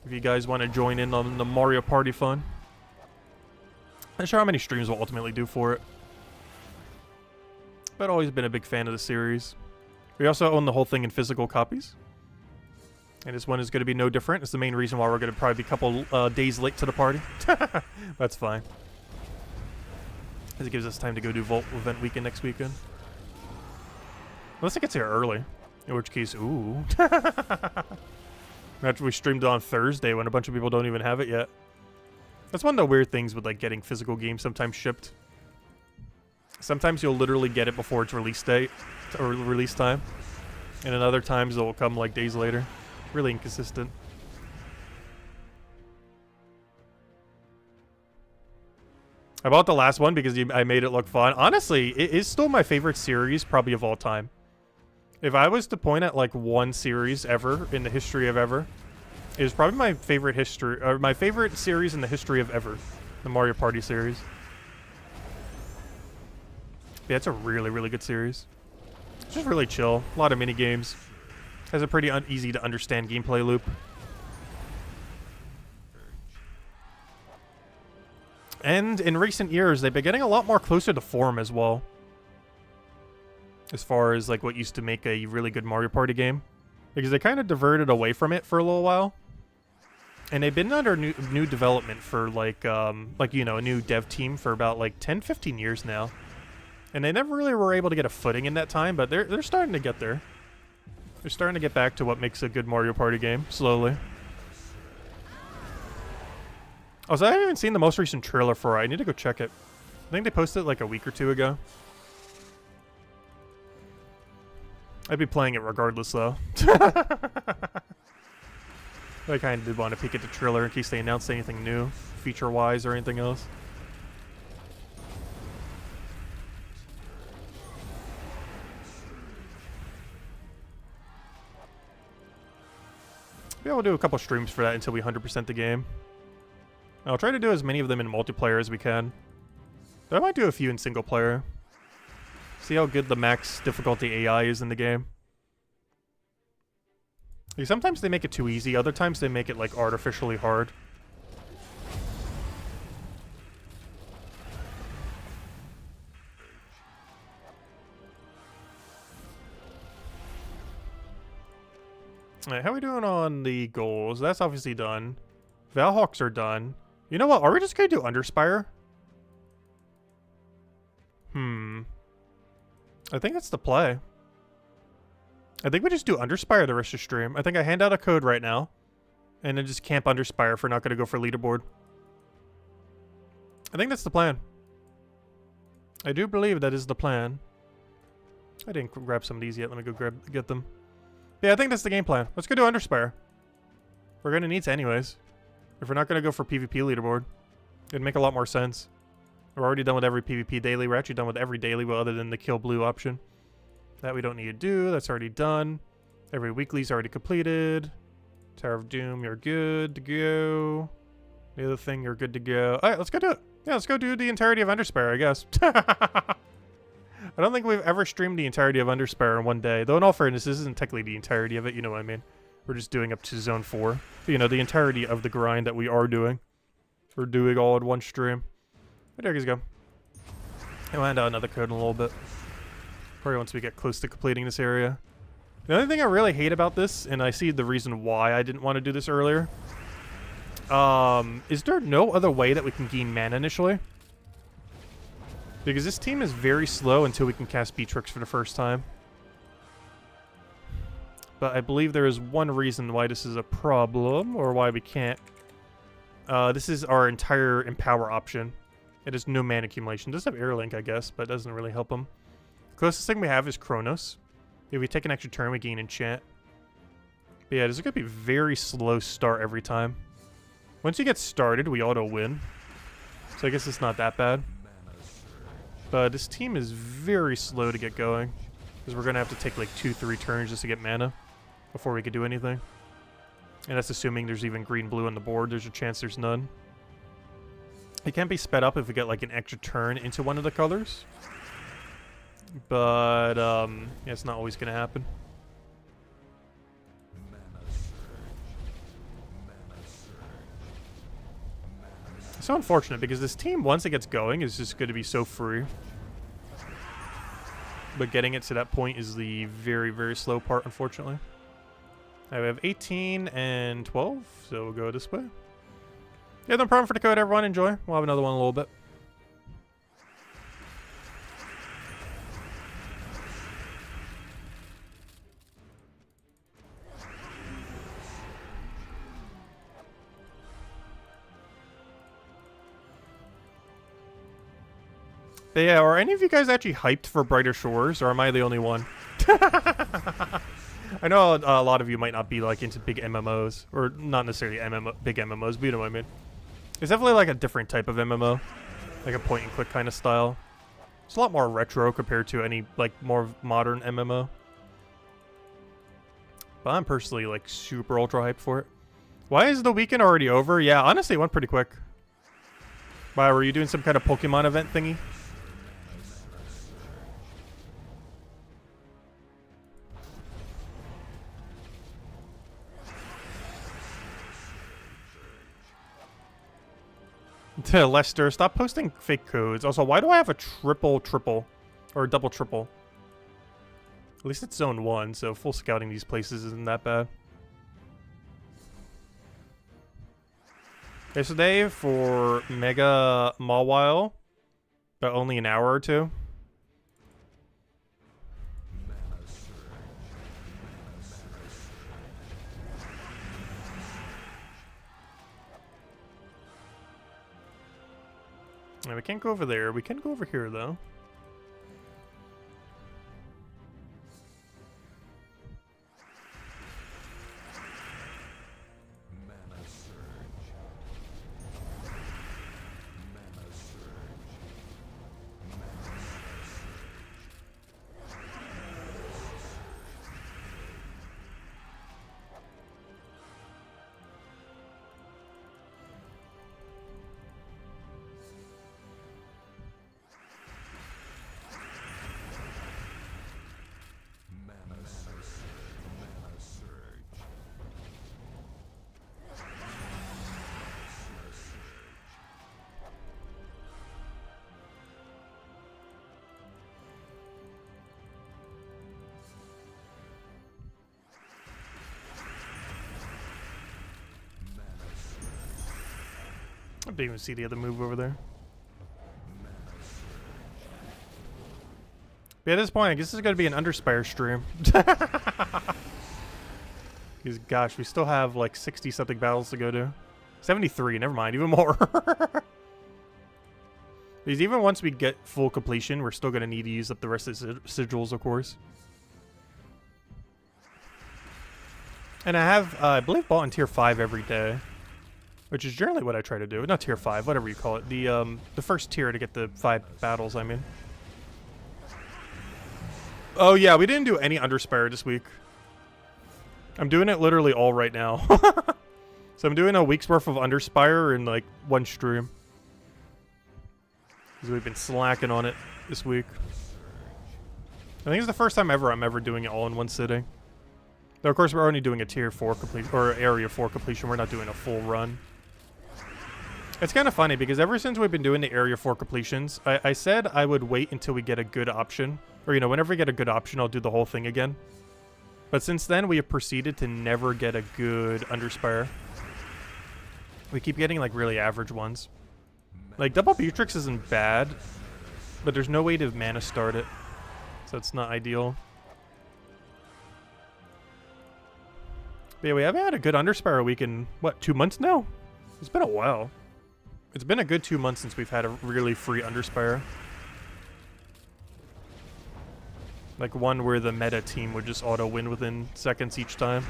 If you guys want to join in on the Mario Party fun. I'm not sure how many streams we'll ultimately do for it. But I've always been a big fan of the series. We also own the whole thing in physical copies. And this one is going to be no different. It's the main reason why we're going to probably be a couple days late to the party. That's fine. Because it gives us time to go do Vault event weekend next weekend. Unless it gets here early. In which case, ooh. After we streamed on Thursday when a bunch of people don't even have it yet. That's one of the weird things with like getting physical games sometimes shipped. Sometimes you'll literally get it before its release date or release time. And then other times it will come like days later. Really inconsistent. I bought the last one because I made it look fun. Honestly, it is still my favorite series probably of all time. If I was to point at like one series ever in the history of ever, it is probably my favorite my favorite series in the history of ever. The Mario Party series. Yeah, it's a really, really good series. It's just really chill. A lot of mini games. Has a pretty easy to understand gameplay loop. And in recent years, they've been getting a lot more closer to form as well. As far as like what used to make a really good Mario Party game. Because they kind of diverted away from it for a little while. And they've been under new development for like you know, a new dev team for about like 10, 15 years now. And they never really were able to get a footing in that time, but they're starting to get there. They're starting to get back to what makes a good Mario Party game, slowly. Oh, so I haven't even seen the most recent trailer for it. I need to go check it. I think they posted it like a week or two ago. I'd be playing it regardless, though. I kind of did want to peek at the trailer in case they announced anything new, feature-wise or anything else. Yeah, we'll do a couple streams for that until we 100% the game. I'll try to do as many of them in multiplayer as we can. But I might do a few in single player. See how good the max difficulty AI is in the game. Like, sometimes they make it too easy, other times they make it like artificially hard. Alright, how are we doing on the goals? That's obviously done. Valhawks are done. You know what? Are we just gonna do Underspire? I think that's the play. I think we just do Underspire the rest of the stream. I think I hand out a code right now. And then just camp Underspire if we're not gonna go for leaderboard. I think that's the plan. I do believe that is the plan. I didn't grab some of these yet. Let me go get them. Yeah, I think that's the game plan. Let's go do Underspire. We're gonna need to anyways. If we're not gonna go for PvP leaderboard, it'd make a lot more sense. We're already done with every PvP daily. We're actually done with every daily other than the kill blue option. That we don't need to do. That's already done. Every weekly's already completed. Tower of Doom, you're good to go. The other thing, you're good to go. Alright, let's go do it. Yeah, let's go do the entirety of Underspire, I guess. I don't think we've ever streamed the entirety of Underspire in one day. Though in all fairness, this isn't technically the entirety of it, you know what I mean? We're just doing up to Zone 4. But, you know, the entirety of the grind that we are doing. We're doing all in one stream. There you go. I'll hand out another code in a little bit. Probably once we get close to completing this area. The only thing I really hate about this, and I see the reason why I didn't want to do this earlier, is there no other way that we can gain mana initially? Because this team is very slow until we can cast Beatrix for the first time. But I believe there is one reason why this is a problem, or why we can't. This is our entire Empower option. It has no mana accumulation. It does have Air Link, I guess, but it doesn't really help them. Closest thing we have is Chronos. If we take an extra turn, we gain Enchant. But yeah, this is going to be a very slow start every time. Once you get started, we auto-win. So I guess it's not that bad. But this team is very slow to get going. Because we're going to have to take like 2-3 turns just to get mana before we could do anything. And that's assuming there's even green-blue on the board. There's a chance there's none. It can be sped up if we get like an extra turn into one of the colors. But, yeah, it's not always going to happen. It's so unfortunate because this team, once it gets going, is just going to be so free. But getting it to that point is the very, very slow part, unfortunately. I have 18 and 12, so we'll go this way. Yeah, no problem for the code, everyone. Enjoy. We'll have another one in a little bit. But yeah, are any of you guys actually hyped for Brighter Shores, or am I the only one? I know a lot of you might not be like into big MMOs, or not necessarily big MMOs, but you know what I mean. It's definitely like a different type of MMO, like a point and click kind of style. It's a lot more retro compared to any like more modern MMO. But I'm personally like super ultra hyped for it. Why is the weekend already over? Yeah, honestly, it went pretty quick. Wow, were you doing some kind of Pokemon event thingy? To Lester, stop posting fake codes. Also, why do I have a triple or a double triple? At least it's zone 1, so full scouting these places isn't that bad. Okay, so today for Mega Mawile, but only an hour or two. Now, we can't go over there. We can go over here, though. I didn't even see the other move over there. But at this point, I guess this is going to be an Underspire stream. Because, gosh, we still have like 60-something battles to go to. 73, never mind, even more. Because even once we get full completion, we're still going to need to use up the rest of the sigils, of course. And I have, I believe, bought in tier 5 every day. Which is generally what I try to do. Not tier 5, whatever you call it. The first tier to get the 5 battles, I mean. Oh yeah, we didn't do any Underspire this week. I'm doing it literally all right now. So I'm doing a week's worth of Underspire in like one stream. because we've been slacking on it this week. I think it's the first time ever I'm ever doing it all in one sitting. Though, of course, we're only doing a tier 4 complete or area 4 completion. We're not doing a full run. It's kind of funny because ever since we've been doing the area 4 completions, I said I would wait until we get a good option. Or, you know, whenever we get a good option, I'll do the whole thing again. But since then, we have proceeded to never get a good Underspire. We keep getting, like, really average ones. Like, Double Beatrix isn't bad, but there's no way to mana start it. So it's not ideal. But yeah, we haven't had a good Underspire week in, what, 2 months now? It's been a while. It's been a good 2 months since we've had a really free Underspire. Like one where the meta team would just auto-win within seconds each time.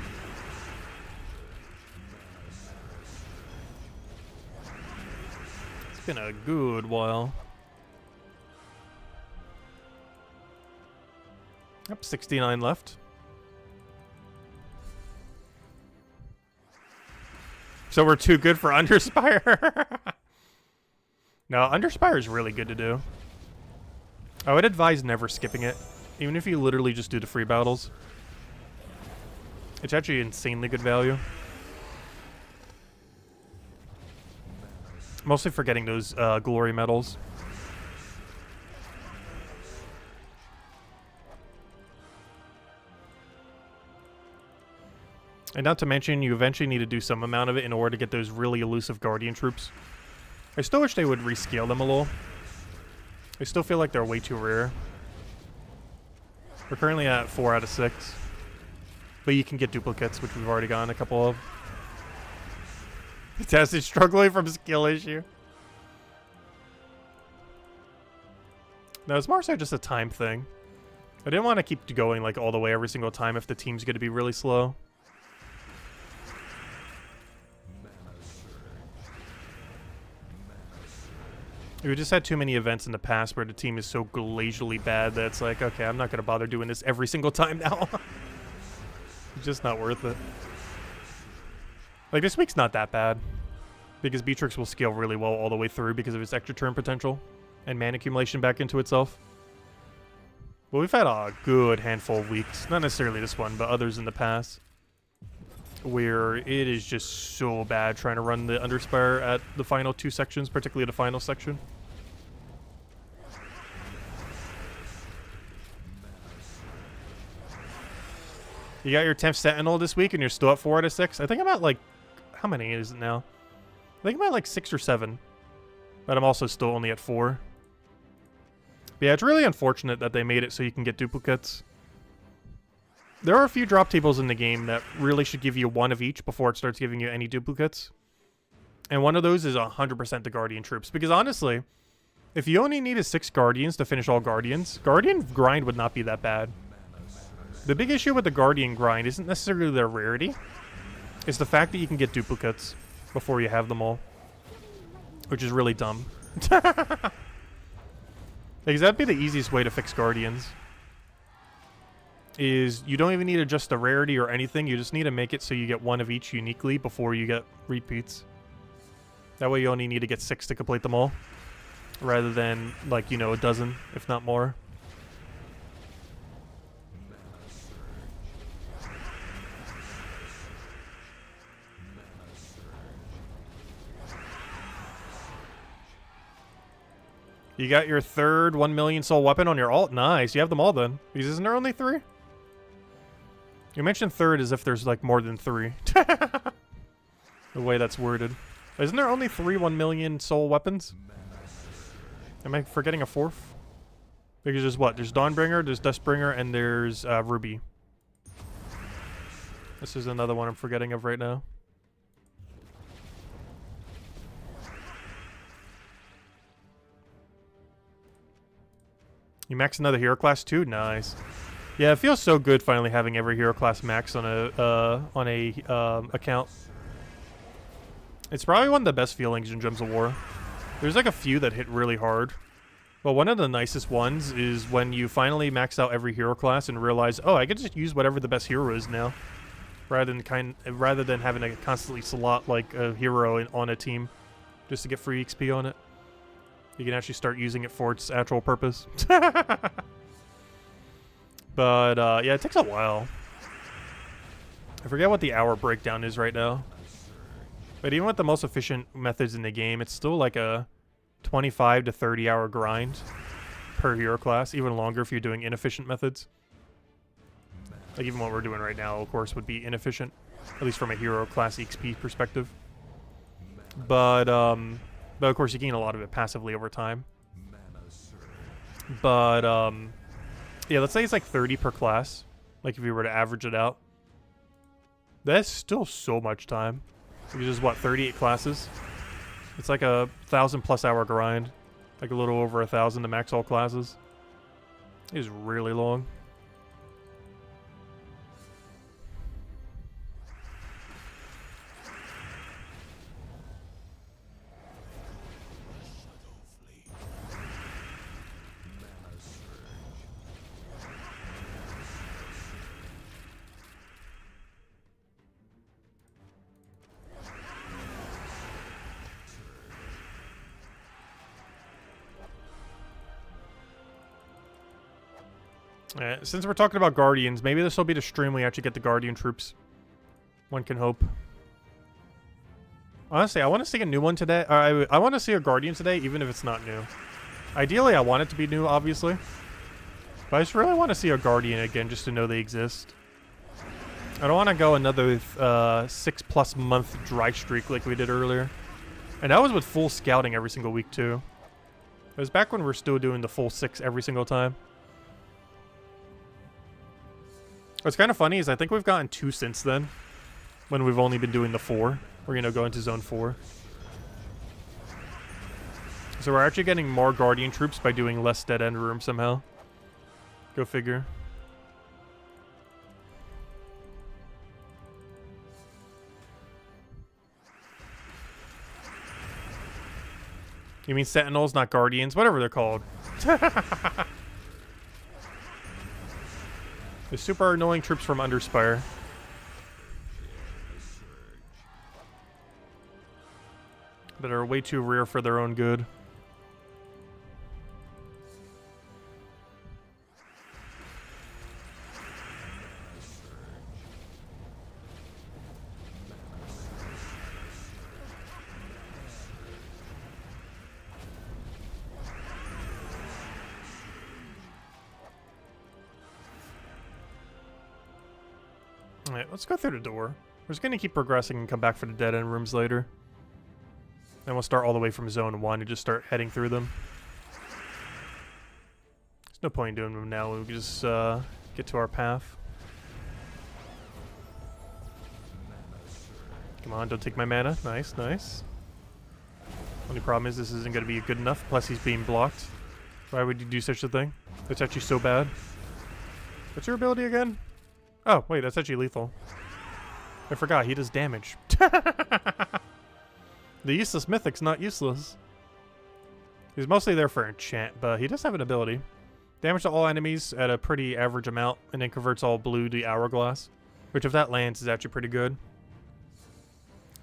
It's been a good while. Yep, 69 left. So we're too good for Underspire. No, Underspire is really good to do. I would advise never skipping it. Even if you literally just do the free battles. It's actually insanely good value. Mostly for getting those glory medals. And not to mention, you eventually need to do some amount of it in order to get those really elusive Guardian troops. I still wish they would rescale them a little. I still feel like they're way too rare. We're currently at 4 out of 6. But you can get duplicates, which we've already gotten a couple of. Tess is struggling from skill issue. No, it's more so just a time thing. I didn't want to keep going like all the way every single time if the team's going to be really slow. We just had too many events in the past where the team is so glacially bad that it's like, okay, I'm not going to bother doing this every single time now. It's just not worth it. Like, this week's not that bad. Because Beatrix will scale really well all the way through because of its extra turn potential. And mana accumulation back into itself. But we've had a good handful of weeks. Not necessarily this one, but others in the past. Where it is just so bad trying to run the Underspire at the final 2 sections, particularly the final section. You got your 10th Sentinel this week and you're still at 4 out of 6? I think I'm at like, how many is it now? I think I'm at like 6 or 7. But I'm also still only at 4. But yeah, it's really unfortunate that they made it so you can get duplicates. There are a few drop tables in the game that really should give you 1 of each before it starts giving you any duplicates. And one of those is 100% the Guardian troops. Because honestly, if you only needed 6 Guardians to finish all Guardians, Guardian grind would not be that bad. The big issue with the Guardian grind isn't necessarily their rarity. It's the fact that you can get duplicates before you have them all. Which is really dumb. Because that'd be the easiest way to fix Guardians. Is you don't even need to adjust the rarity or anything. You just need to make it so you get 1 of each uniquely before you get repeats. That way you only need to get 6 to complete them all. Rather than, like, you know, a dozen, if not more. You got your 3rd 1 million soul weapon on your alt? Nice. You have them all then. Because isn't there only 3? You mentioned 3rd as if there's like more than 3. The way that's worded. Isn't there only 3 1 million soul weapons? Am I forgetting a 4th? Because there's what? There's Dawnbringer, there's Dustbringer, and there's Ruby. This is another one I'm forgetting of right now. You max another hero class too? Nice. Yeah, it feels so good finally having every hero class max on a account. It's probably one of the best feelings in Gems of War. There's like a few that hit really hard. But one of the nicest ones is when you finally max out every hero class and realize, oh, I can just use whatever the best hero is now. Rather than having to constantly slot like a hero on a team just to get free XP on it. You can actually start using it for its actual purpose. But, yeah, it takes a while. I forget what the hour breakdown is right now. But even with the most efficient methods in the game, it's still like a 25 to 30 hour grind per hero class. Even longer if you're doing inefficient methods. Like even what we're doing right now, of course, would be inefficient. At least from a hero class XP perspective. But of course you gain a lot of it passively over time. But, yeah, let's say it's like 30 per class. Like if you were to average it out. That's still so much time. Which is what, 38 classes? It's like a 1,000+ hour grind. Like a little over 1,000 to max all classes. It is really long. Since we're talking about Guardians, maybe this will be the stream we actually get the Guardian troops. One can hope. Honestly, I want to see a new one today. I want to see a Guardian today, even if it's not new. Ideally, I want it to be new, obviously. But I just really want to see a Guardian again, just to know they exist. I don't want to go another 6+ month dry streak like we did earlier. And that was with full scouting every single week, too. It was back when we were still doing the full 6 every single time. What's kind of funny is I think we've gotten 2 since then, when we've only been doing the 4. We're going to go into Zone 4. So we're actually getting more Guardian troops by doing less dead end room somehow. Go figure. You mean Sentinels, not Guardians? Whatever they're called. The super annoying troops from Underspire. That are way too rare for their own good. Alright, let's go through the door. We're just gonna keep progressing and come back for the dead end rooms later. And we'll start all the way from Zone 1 and just start heading through them. There's no point in doing them now. We can just get to our path. Come on, don't take my mana. Nice, nice. Only problem is this isn't going to be good enough. Plus he's being blocked. Why would you do such a thing? That's actually so bad. What's your ability again? Oh, wait, that's actually lethal. I forgot, he does damage. The useless mythic's not useless. He's mostly there for enchant, but he does have an ability. Damage to all enemies at a pretty average amount, and then converts all blue to hourglass. Which, if that lands, is actually pretty good.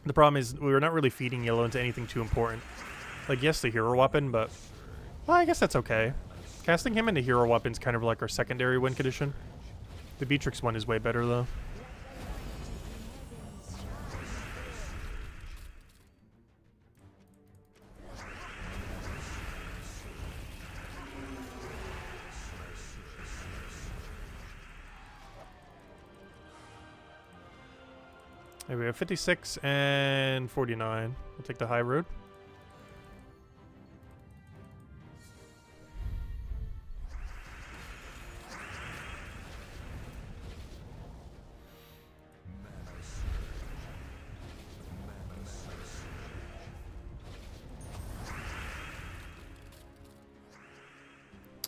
The problem is, we're not really feeding yellow into anything too important. Like, yes, the hero weapon, but... well, I guess that's okay. Casting him into hero weapon's kind of like our secondary win condition. The Beatrix one is way better, though. Okay, we have 56 and 49. We'll take the high road.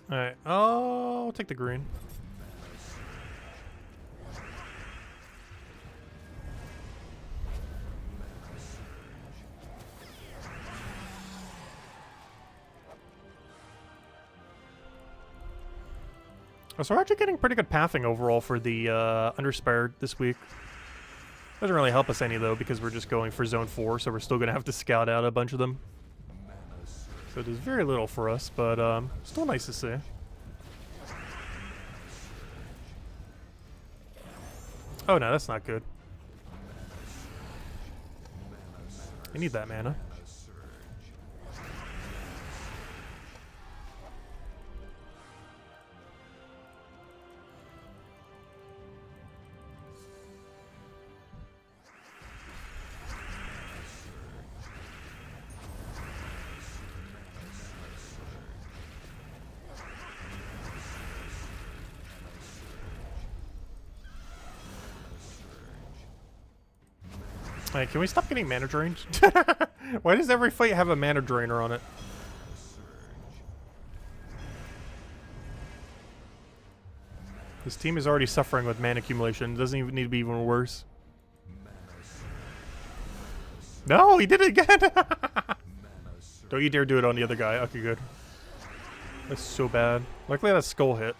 Alright, I'll take the green. So we're actually getting pretty good pathing overall for the Underspire this week. Doesn't really help us any though because we're just going for Zone 4, so we're still going to have to scout out a bunch of them. So it does very little for us, but still nice to see. Oh no, that's not good. I need that mana. Hey, can we stop getting mana drained? Why does every fight have a mana drainer on it? This team is already suffering with mana accumulation. It doesn't even need to be even worse. No, he did it again! Don't you dare do it on the other guy. Okay, good. That's so bad. Luckily that skull hit.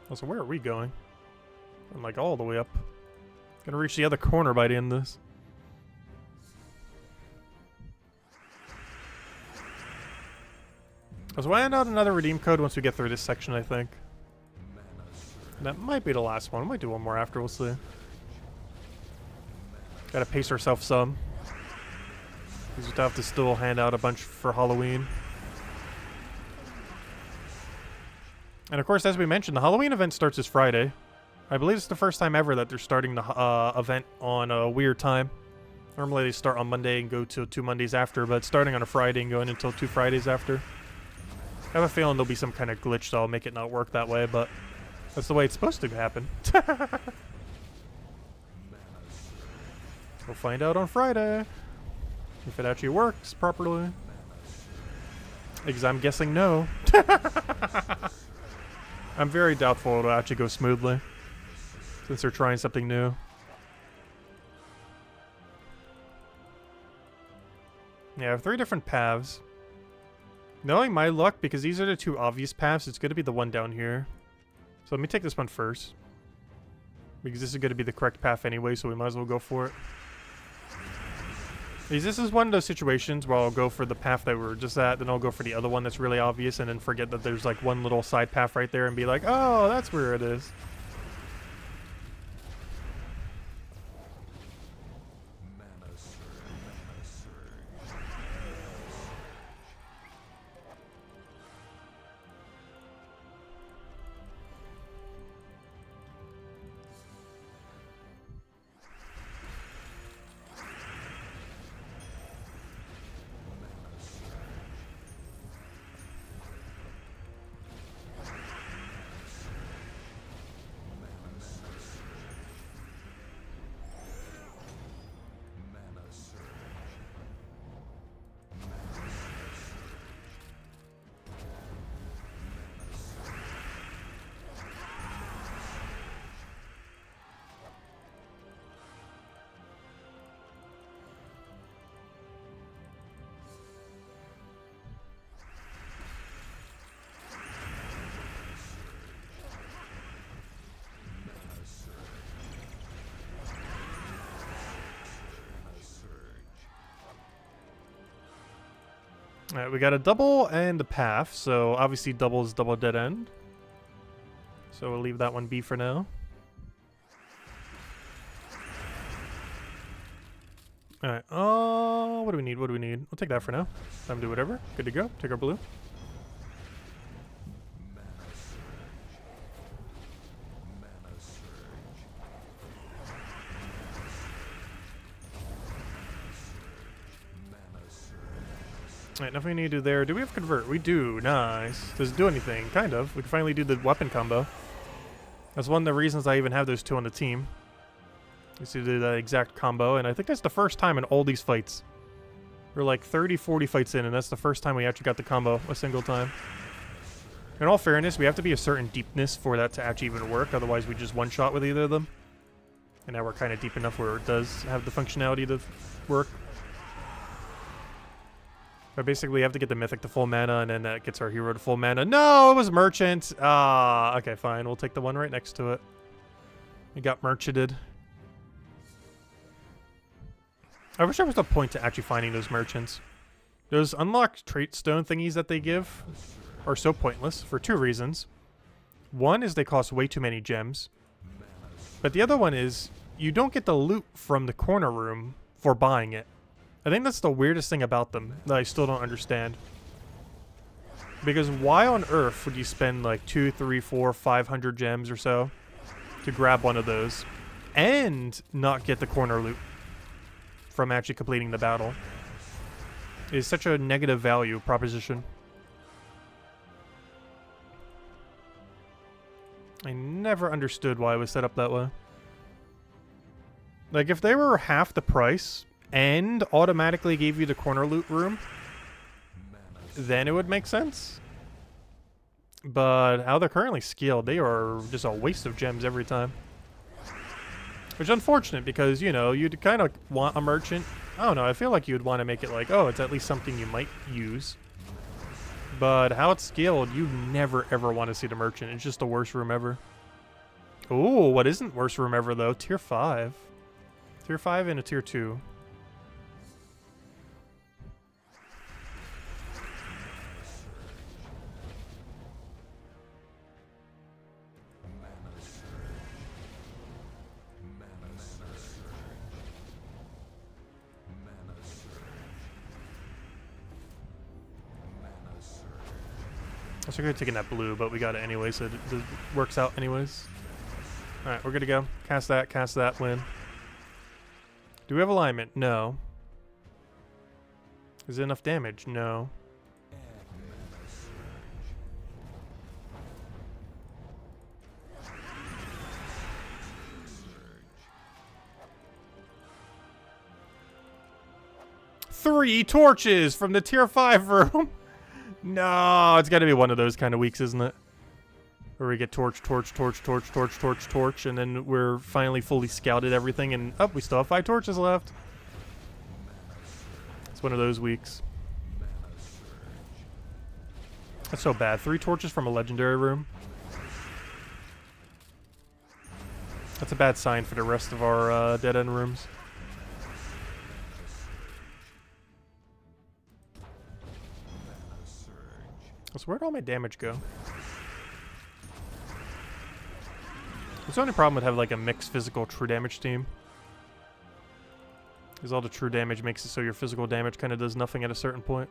Also, where are we going? I'm like all the way up. Gonna reach the other corner by the end of this. So we'll hand out another redeem code once we get through this section, I think. That might be the last one. We might do one more after, we'll see. Gotta pace ourselves some. Because we have to still hand out a bunch for Halloween. And of course, as we mentioned, the Halloween event starts this Friday. I believe it's the first time ever that they're starting the event on a weird time. Normally they start on Monday and go to 2 Mondays after, but starting on a Friday and going until 2 Fridays after. I have a feeling there'll be some kind of glitch that'll make it not work that way, but that's the way it's supposed to happen. We'll find out on Friday if it actually works properly. Because I'm guessing no. I'm very doubtful it'll actually go smoothly, since they're trying something new. Yeah, 3 different paths. Knowing my luck, because these are the 2 obvious paths, it's going to be the one down here. So let me take this one first. Because this is going to be the correct path anyway, so we might as well go for it. Because this is one of those situations where I'll go for the path that we were just at, then I'll go for the other one that's really obvious, and then forget that there's like one little side path right there and be like, oh, that's where it is. Alright, we got a double and a path, so obviously double is double dead end. So we'll leave that one be for now. Alright, what do we need? What do we need? We'll take that for now. Time to do whatever. Good to go. Take our blue. Alright, nothing we need to do there. Do we have convert? We do. Nice. Does it do anything? Kind of. We can finally do the weapon combo. That's one of the reasons I even have those 2 on the team. Is to do that exact combo, and I think that's the first time in all these fights. We're like 30, 40 fights in, and that's the first time we actually got the combo a single time. In all fairness, we have to be a certain deepness for that to actually even work, otherwise we just one-shot with either of them. And now we're kind of deep enough where it does have the functionality to work. But basically, we have to get the Mythic to full mana, and then that gets our hero to full mana. No, it was Merchant! Ah, okay, fine. We'll take the one right next to it. We got Merchanted. I wish there was a point to actually finding those merchants. Those unlocked trait stone thingies that they give are so pointless for two reasons. One is they cost way too many gems. But the other one is you don't get the loot from the corner room for buying it. I think that's the weirdest thing about them that I still don't understand. Because why on earth would you spend like 2, 3, 4, 500 gems or so to grab one of those and not get the corner loot from actually completing the battle? It is such a negative value proposition. I never understood why it was set up that way. Like, if they were half the price and automatically gave you the corner loot room, then it would make sense. But how they're currently scaled, they are just a waste of gems every time. Which is unfortunate because, you know, you'd kind of want a merchant. I don't know, I feel like you'd want to make it like, oh, it's at least something you might use. But how it's scaled, you never ever want to see the merchant. It's just the worst room ever. Ooh, what isn't worst room ever though? Tier 5. Tier 5 and a tier 2. I was going to taking that blue, but we got it anyway, so it works out anyways. Alright, we're good to go. Cast that, win. Do we have alignment? No. Is it enough damage? No. Three torches from the tier 5 room. No, it's got to be one of those kind of weeks, isn't it? Where we get torch, and then we're finally fully scouted everything, and we still have 5 torches left. It's one of those weeks. That's so bad. 3 torches from a legendary room. That's a bad sign for the rest of our dead end rooms. So where'd all my damage go? It's the only problem with having like a mixed physical true damage team. Because all the true damage makes it so your physical damage kind of does nothing at a certain point.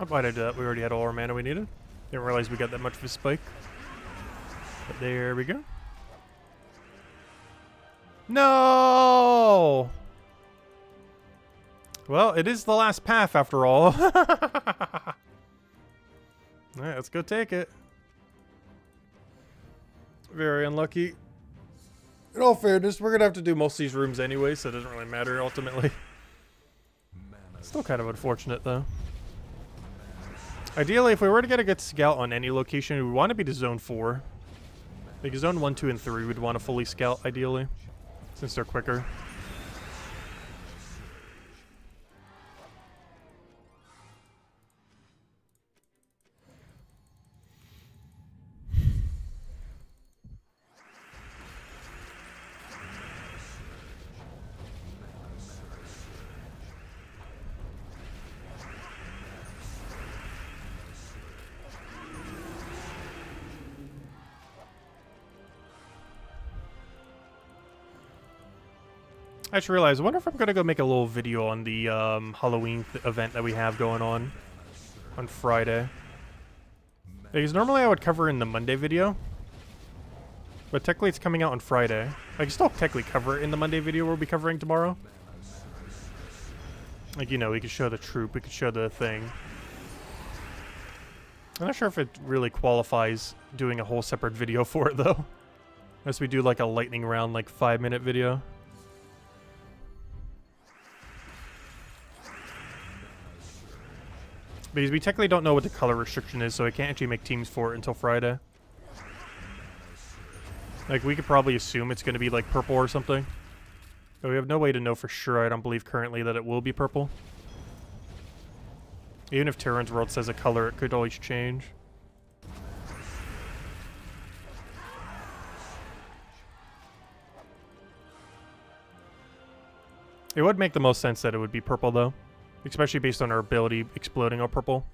Why did I do that? We already had all our mana we needed. Didn't realize we got that much of a spike. But there we go. No! Well, it is the last path after all. Alright, let's go take it. Very unlucky. In all fairness, we're gonna have to do most of these rooms anyway, so it doesn't really matter ultimately. Still kind of unfortunate though. Ideally, if we were to get a good scout on any location, we would want to be to zone 4. Like zone 1, 2, and 3, we'd want to fully scout ideally, since they're quicker. I just realized, I wonder if I'm gonna go make a little video on the Halloween event that we have going on Friday. Because normally I would cover in the Monday video, but technically it's coming out on Friday. I can still technically cover it in the Monday video we'll be covering tomorrow. Like, you know, we could show the troop, we could show the thing. I'm not sure if it really qualifies doing a whole separate video for it, though. Unless we do, like, a lightning round, like, 5-minute video. Because we technically don't know what the color restriction is, so I can't actually make teams for it until Friday. Like, we could probably assume it's going to be, like, purple or something. But we have no way to know for sure, I don't believe currently, that it will be purple. Even if Terran's World says a color, it could always change. It would make the most sense that it would be purple, though. Especially based on our ability exploding on purple.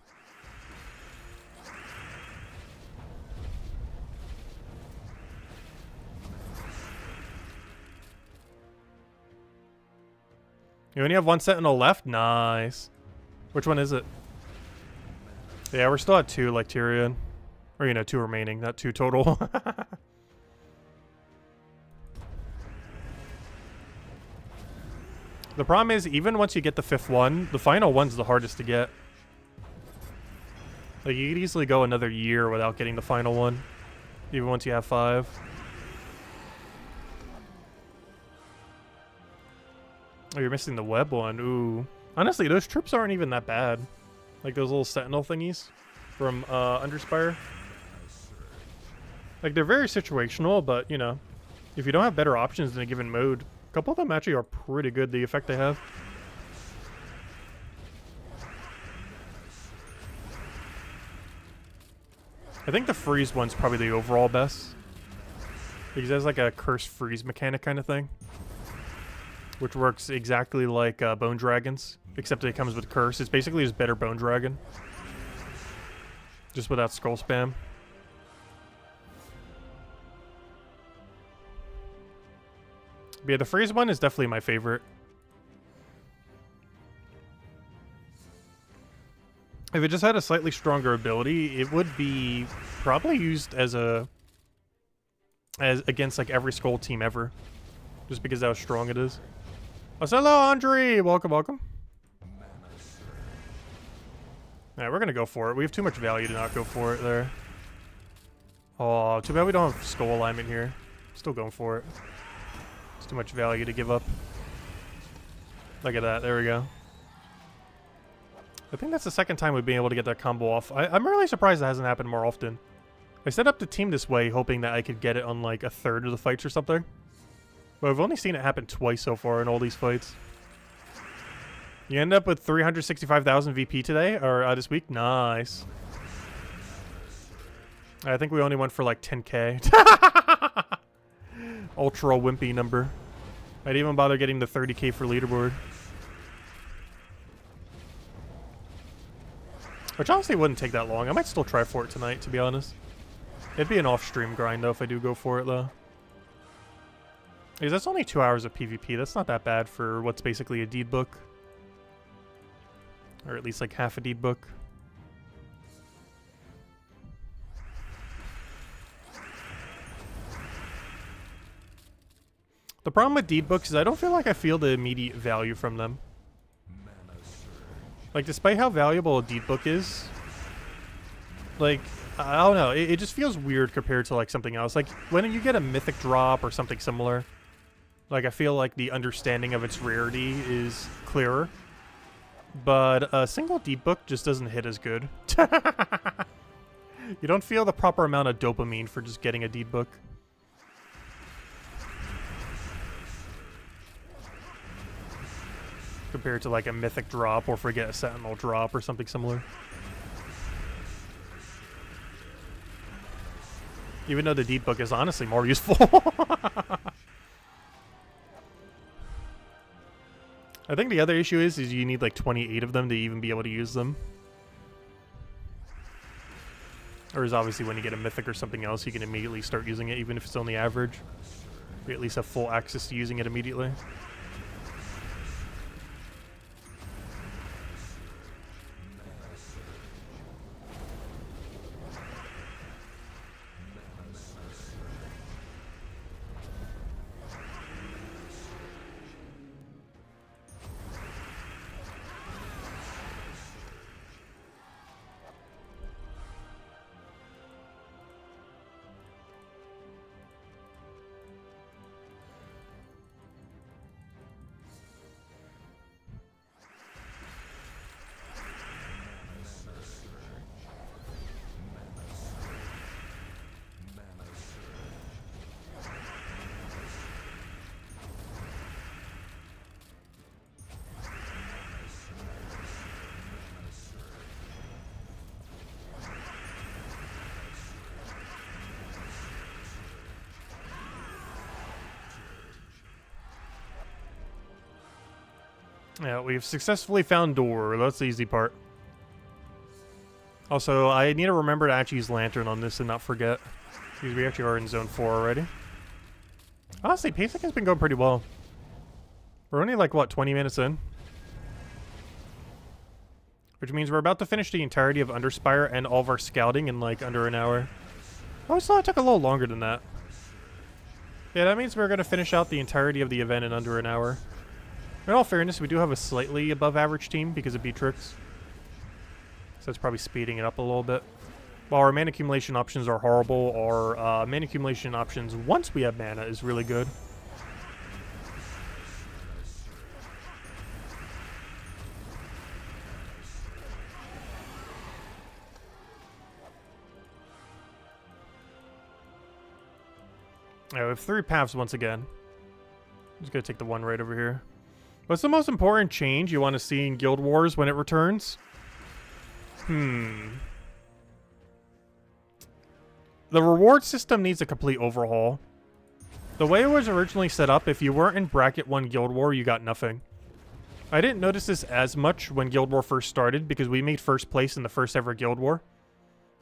You only have one sentinel left? Nice. Which one is it? Yeah, we're still at 2 like Tyrion. Or, you know, 2 remaining, not 2 total. The problem is, even once you get the 5th one, the final one's the hardest to get. Like, you could easily go another year without getting the final one. Even once you have 5. Oh, you're missing the web one. Ooh. Honestly, those troops aren't even that bad. Like those little sentinel thingies from Underspire. Like, they're very situational, but, you know, if you don't have better options in a given mode, a couple of them actually are pretty good, the effect they have. I think the freeze one's probably the overall best. Because it has like a curse freeze mechanic kind of thing. Which works exactly like Bone Dragons, except it comes with curse. It's basically just better Bone Dragon. Just without scroll spam. But yeah, the freeze one is definitely my favorite. If it just had a slightly stronger ability, it would be probably used as against like every skull team ever. Just because how strong it is. Oh, hello, Andre! Welcome, welcome. Alright, we're gonna go for it. We have too much value to not go for it there. Oh, too bad we don't have skull alignment here. Still going for it. It's too much value to give up. Look at that. There we go. I think that's the second time we've been able to get that combo off. I'm really surprised that hasn't happened more often. I set up the team this way hoping that I could get it on like a third of the fights or something. But I've only seen it happen twice so far in all these fights. You end up with 365,000 VP today, or this week? Nice. I think we only went for like 10k. Ultra wimpy number. I didn't even bother getting the 30k for leaderboard. Which honestly wouldn't take that long. I might still try for it tonight, to be honest. It'd be an off-stream grind, though, if I do go for it, though. Because that's only 2 hours of PvP. That's not that bad for what's basically a deed book. Or at least, like, half a deed book. The problem with deed books is I don't feel like I feel the immediate value from them. Like, despite how valuable a deed book is, like, I don't know, it just feels weird compared to, like, something else. Like, when you get a mythic drop or something similar, like, I feel like the understanding of its rarity is clearer. But a single deed book just doesn't hit as good. You don't feel the proper amount of dopamine for just getting a deed book. Compared to like a mythic drop, or forget a sentinel drop or something similar. Even though the deed book is honestly more useful. I think the other issue is you need like 28 of them to even be able to use them. Or is obviously when you get a mythic or something else, you can immediately start using it, even if it's only average. You at least have full access to using it immediately. Yeah, we've successfully found door. That's the easy part. Also, I need to remember to actually use Lantern on this and not forget. Because we actually are in Zone 4 already. Honestly, pacing has been going pretty well. We're only like, what, 20 minutes in? Which means we're about to finish the entirety of Underspire and all of our scouting in like under an hour. I always thought it took a little longer than that. Yeah, that means we're going to finish out the entirety of the event in under an hour. In all fairness, we do have a slightly above average team because of Beatrix. So it's probably speeding it up a little bit. While our mana accumulation options are horrible, our mana accumulation options once we have mana is really good. Alright, we have 3 paths once again. I'm just gonna take the one right over here. What's the most important change you want to see in Guild Wars when it returns? The reward system needs a complete overhaul. The way it was originally set up, if you weren't in Bracket 1 Guild War, you got nothing. I didn't notice this as much when Guild War first started because we made first place in the first ever Guild War.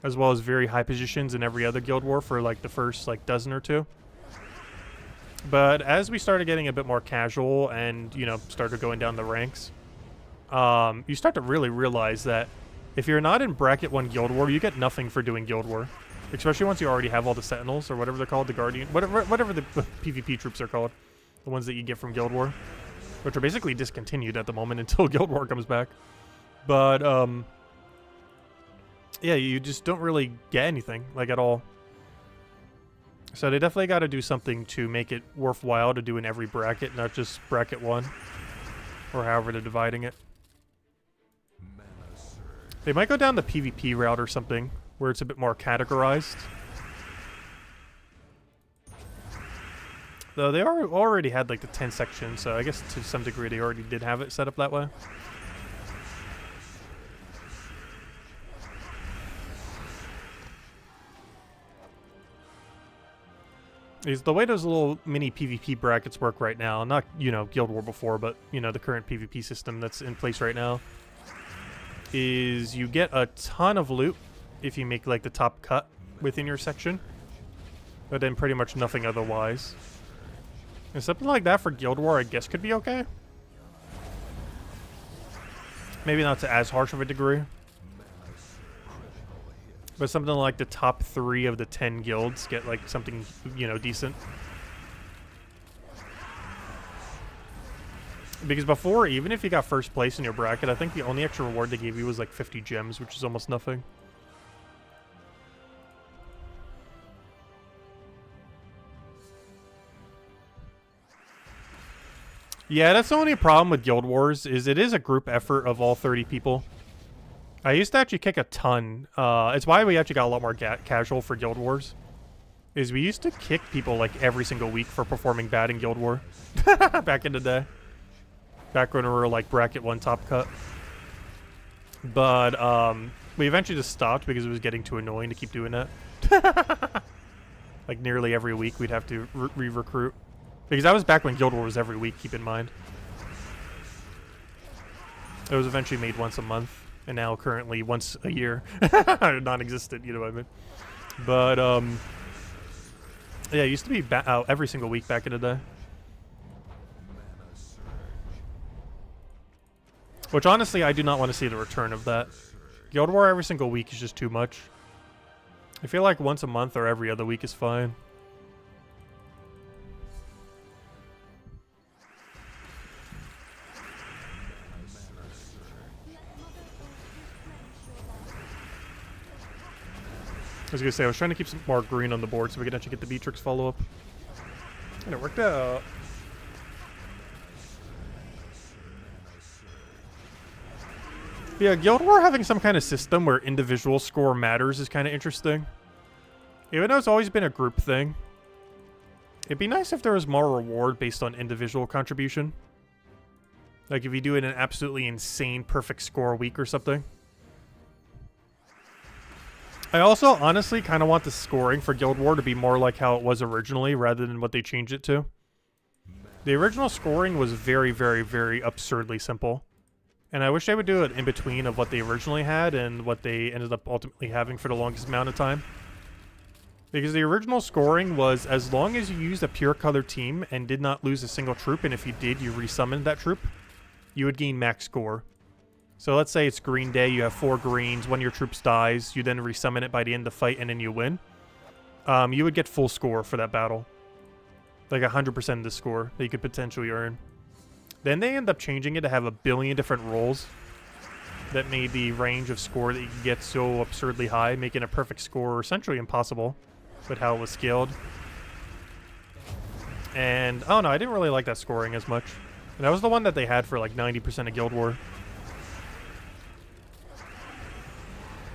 As well as very high positions in every other Guild War for like the first like dozen or two. But as we started getting a bit more casual and, you know, started going down the ranks, you start to really realize that if you're not in Bracket 1 Guild War, you get nothing for doing Guild War. Especially once you already have all the Sentinels, or whatever they're called, the Guardian, whatever the PvP troops are called. The ones that you get from Guild War. Which are basically discontinued at the moment until Guild War comes back. But, yeah, you just don't really get anything, like, at all. So they definitely got to do something to make it worthwhile to do in every bracket, not just Bracket 1. Or however they're dividing it. They might go down the PvP route or something, where it's a bit more categorized. Though they already had like the 10 sections, so I guess to some degree they already did have it set up that way. Is the way those little mini PvP brackets work right now, not, you know, Guild War before, but, you know, the current PvP system that's in place right now, is you get a ton of loot if you make, like, the top cut within your section, but then pretty much nothing otherwise. And something like that for Guild War, I guess, could be okay. Maybe not to as harsh of a degree. But something like the top 3 of the 10 guilds get, like, something, you know, decent. Because before, even if you got first place in your bracket, I think the only extra reward they gave you was, like, 50 gems, which is almost nothing. Yeah, that's the only problem with Guild Wars, is it is a group effort of all 30 people. I used to actually kick a ton. It's why we actually got a lot more casual for Guild Wars. Is we used to kick people like every single week for performing bad in Guild War. Back in the day. Back when we were like Bracket 1 top cut. But we eventually just stopped because it was getting too annoying to keep doing that. Like nearly every week we'd have to re-recruit. Because that was back when Guild War was every week, keep in mind. It was eventually made once a month. And now currently once a year. Non-existent, you know what I mean? But, yeah, it used to be out every single week back in the day. Which, honestly, I do not want to see the return of that. Guild War every single week is just too much. I feel like once a month or every other week is fine. I was gonna say, I was trying to keep some more green on the board so we could actually get the Beatrix follow-up. And it worked out. Yeah, Guild War having some kind of system where individual score matters is kind of interesting. Even though it's always been a group thing, it'd be nice if there was more reward based on individual contribution. Like if you do it an absolutely insane perfect score week or something. I also honestly kind of want the scoring for Guild War to be more like how it was originally rather than what they changed it to. The original scoring was very, very, very absurdly simple. And I wish they would do it in between of what they originally had and what they ended up ultimately having for the longest amount of time. Because the original scoring was as long as you used a pure color team and did not lose a single troop, and if you did, you resummoned that troop, you would gain max score. So let's say it's Green Day, you have 4 greens, one of your troops dies, you then resummon it by the end of the fight, and then you win. You would get full score for that battle. Like 100% of the score that you could potentially earn. Then they end up changing it to have a billion different roles that made the range of score that you could get so absurdly high, making a perfect score essentially impossible with how it was scaled. And, oh no, I didn't really like that scoring as much. And that was the one that they had for like 90% of Guild War.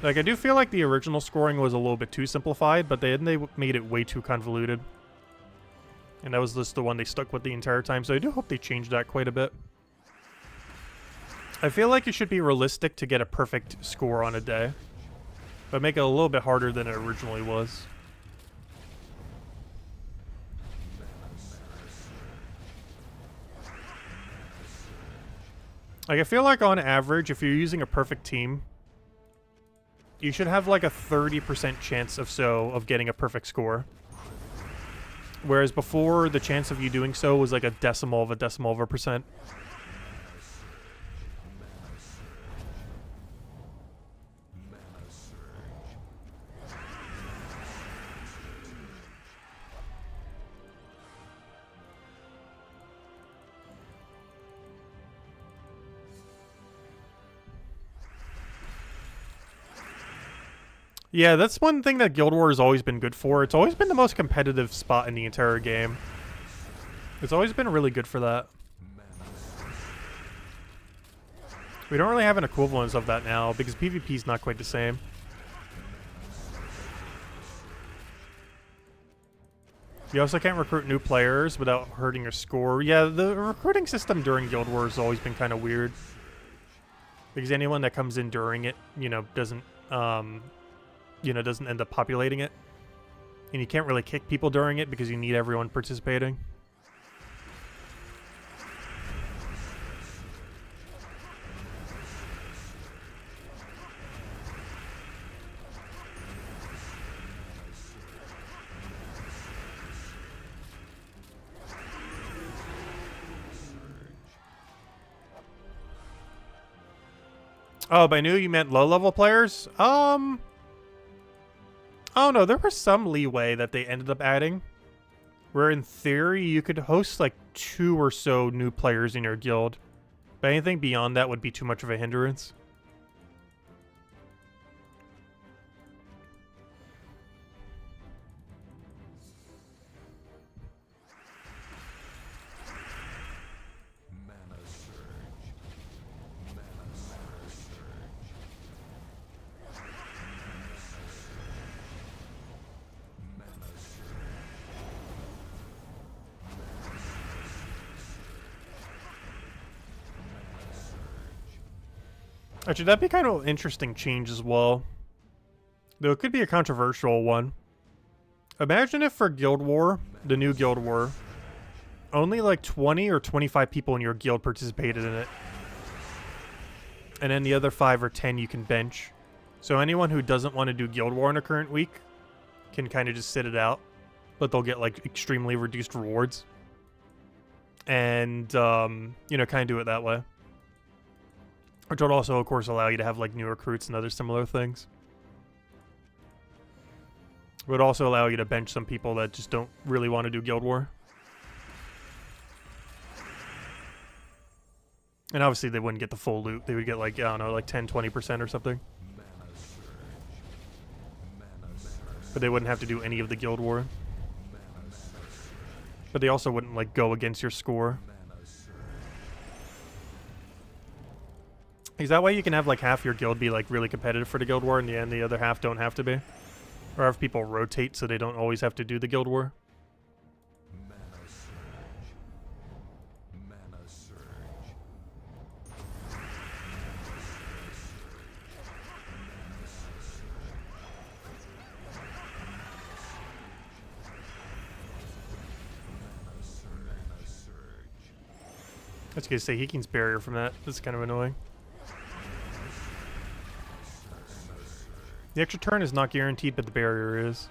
Like, I do feel like the original scoring was a little bit too simplified, but they made it way too convoluted. And that was just the one they stuck with the entire time, so I do hope they change that quite a bit. I feel like it should be realistic to get a perfect score on a day, but make it a little bit harder than it originally was. Like, I feel like on average, if you're using a perfect team, you should have like a 30% chance of getting a perfect score. Whereas before, the chance of you doing so was like a decimal of a percent. Yeah, that's one thing that Guild War has always been good for. It's always been the most competitive spot in the entire game. It's always been really good for that. We don't really have an equivalence of that now because PvP is not quite the same. You also can't recruit new players without hurting your score. Yeah, the recruiting system during Guild War has always been kind of weird. Because anyone that comes in during it, doesn't end up populating it. And you can't really kick people during it because you need everyone participating. Oh, by new you meant low-level players? Oh no, there was some leeway that they ended up adding. Where in theory, you could host like 2 or so new players in your guild. But anything beyond that would be too much of a hindrance. Actually, that'd be kind of an interesting change as well. Though it could be a controversial one. Imagine if for Guild War, the new Guild War, only like 20 or 25 people in your guild participated in it. And then the other 5 or 10 you can bench. So anyone who doesn't want to do Guild War in a current week can kind of just sit it out. But they'll get like extremely reduced rewards. And, kind of do it that way. Which would also, of course, allow you to have, like, new recruits and other similar things. It would also allow you to bench some people that just don't really want to do Guild War. And obviously they wouldn't get the full loot. They would get, like, I don't know, like 10, 20% or something. But they wouldn't have to do any of the Guild War. But they also wouldn't, like, go against your score. Is that way you can have like half your guild be like really competitive for the Guild War and the other half don't have to be? Or have people rotate so they don't always have to do the Guild War? was gonna say he gains barrier from that. That's kind of annoying. The extra turn is not guaranteed, but the barrier is.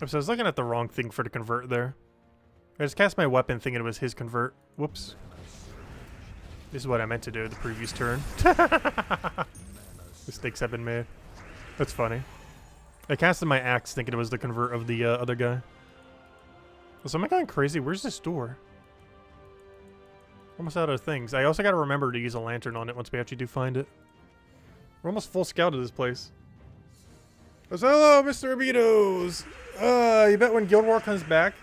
So I was looking at the wrong thing for the convert there. I just cast my weapon thinking it was his convert. Whoops. This is what I meant to do the previous turn. Mistakes have been made. That's funny. I casted my axe thinking it was the convert of the other guy. So am I going crazy? Where's this door? Almost out of things. I also got to remember to use a lantern on it once we actually do find it. We're almost full scout of this place. So, hello, Mr. Abitos! You bet when Guild War comes back,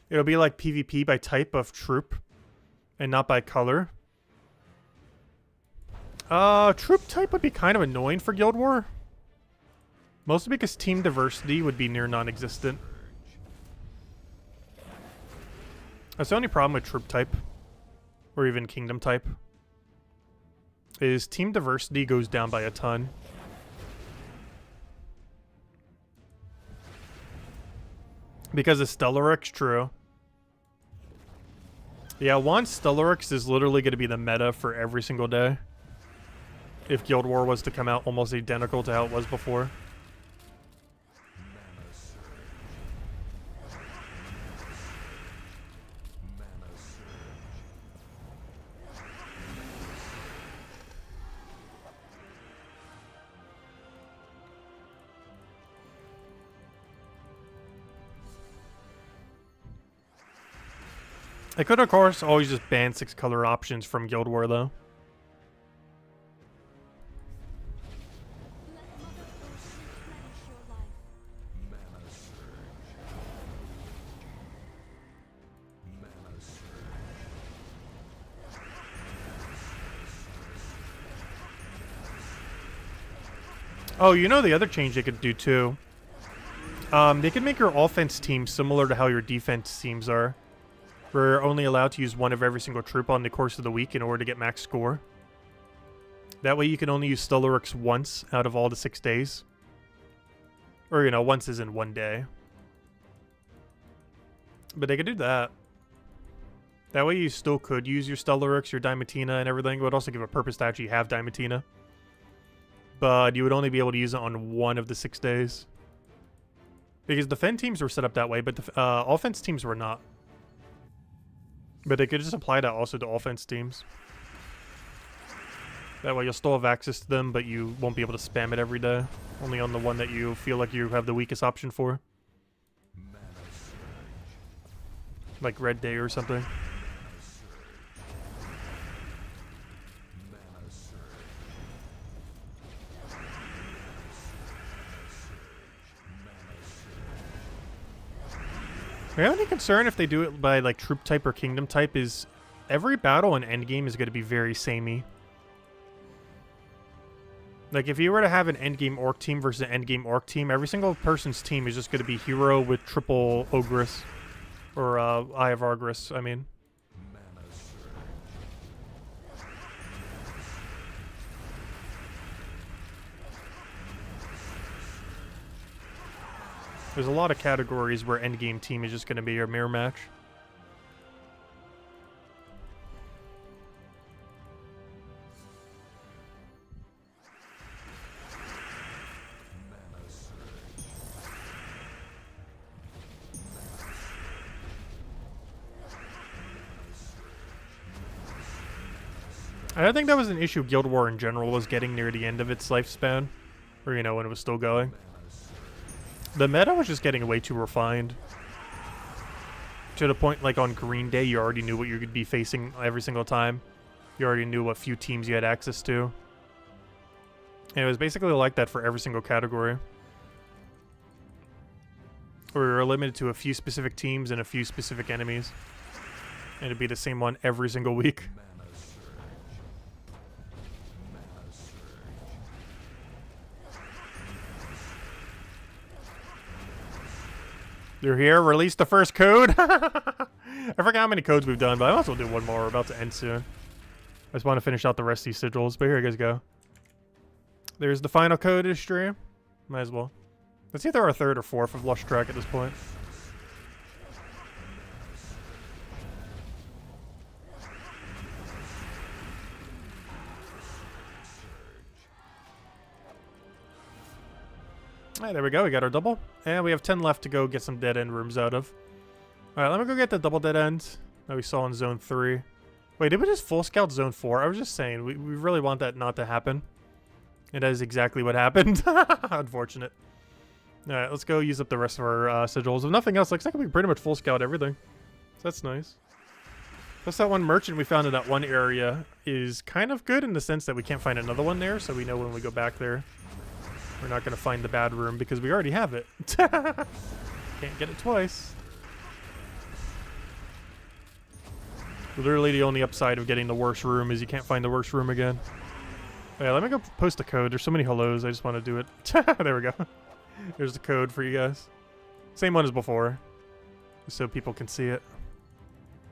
it'll be like PvP by type of troop, and not by color. Troop type would be kind of annoying for Guild War. Mostly because team diversity would be near non-existent. That's the only problem with troop type, or even kingdom type, is team diversity goes down by a ton. Because of Stellarix, true. Yeah, one Stellarix is literally going to be the meta for every single day. If Guild War was to come out almost identical to how it was before. I could, of course, always just ban 6 color options from Guild War, though. Oh, you know the other change they could do, too. They could make your offense team similar to how your defense teams are. We're only allowed to use one of every single troop on the course of the week in order to get max score. That way you can only use Stellarix once out of all the 6 days. Or, you know, once is in one day. But they could do that. That way you still could use your Stellarix, your Diamantina, and everything. It would also give a purpose to actually have Diamantina. But you would only be able to use it on one of the 6 days. Because defend teams were set up that way, but the offense teams were not. But they could just apply that also to offense teams. That way you'll still have access to them, but you won't be able to spam it every day. Only on the one that you feel like you have the weakest option for. Like Red Day or something. My only concern if they do it by like troop type or kingdom type is every battle in endgame is going to be very samey. Like if you were to have an endgame orc team versus an endgame orc team, every single person's team is just going to be hero with triple Ogress. Or Eye of Argus, I mean. There's a lot of categories where endgame team is just going to be your mirror match. I don't think that was an issue Guild War in general was getting near the end of its lifespan. Or, you know, when it was still going. The meta was just getting way too refined. To the point, like, on Green Day, you already knew what you could be facing every single time. You already knew what few teams you had access to. And it was basically like that for every single category. Where we were limited to a few specific teams and a few specific enemies. And it'd be the same one every single week. You're here. Release the first code. I forgot how many codes we've done, but I might as well do one more. We're about to end soon. I just want to finish out the rest of these sigils, but here you guys go. There's the final code of the stream. Might as well. Let's see if there are a third or fourth. I've lost track at this point. Alright, there we go. We got our double. And we have 10 left to go get some dead end rooms out of. Alright, let me go get the double dead end that we saw in zone 3. Wait, did we just full scout zone 4? I was just saying, we really want that not to happen. And that is exactly what happened. Unfortunate. Alright, let's go use up the rest of our sigils. If nothing else, looks like we pretty much full scout everything. So that's nice. Plus that one merchant we found in that one area is kind of good in the sense that we can't find another one there, so we know when we go back there, we're not going to find the bad room because we already have it. Can't get it twice. Literally the only upside of getting the worst room is you can't find the worst room again. Yeah, let me go post a code. There's so many hellos, I just want to do it. There we go. There's the code for you guys. Same one as before. Just so people can see it.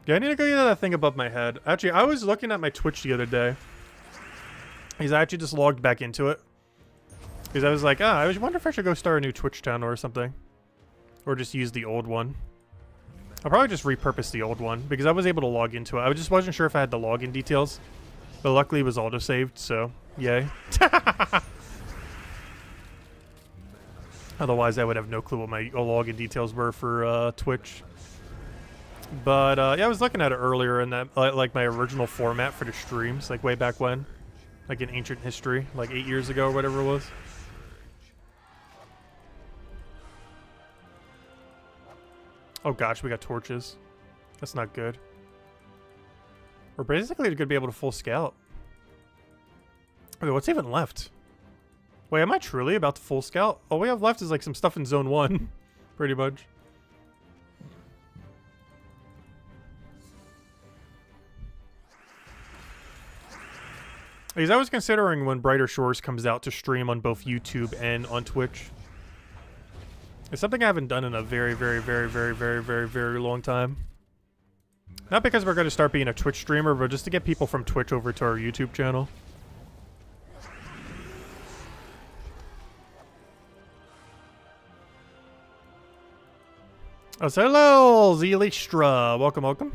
Yeah, I need to go get that thing above my head. Actually, I was looking at my Twitch the other day. I actually just logged back into it. Because I was like, I wonder if I should go start a new Twitch channel or something. Or just use the old one. I'll probably just repurpose the old one. Because I was able to log into it. I just wasn't sure if I had the login details. But luckily it was auto-saved, so yay. Otherwise I would have no clue what my login details were for Twitch. But yeah, I was looking at it earlier in that, like my original format for the streams, like way back when. Like in ancient history, like 8 years ago or whatever it was. Oh gosh, we got torches. That's not good. We're basically going to be able to full scout. Okay, what's even left? Wait, am I truly about to full scout? All we have left is like some stuff in zone 1. Pretty much. Because I was considering when Brighter Shores comes out to stream on both YouTube and on Twitch. It's something I haven't done in a very, very, very, very, very, very, very long time. Not because we're going to start being a Twitch streamer, but just to get people from Twitch over to our YouTube channel. Oh, so hello, Zelistra. Welcome, welcome.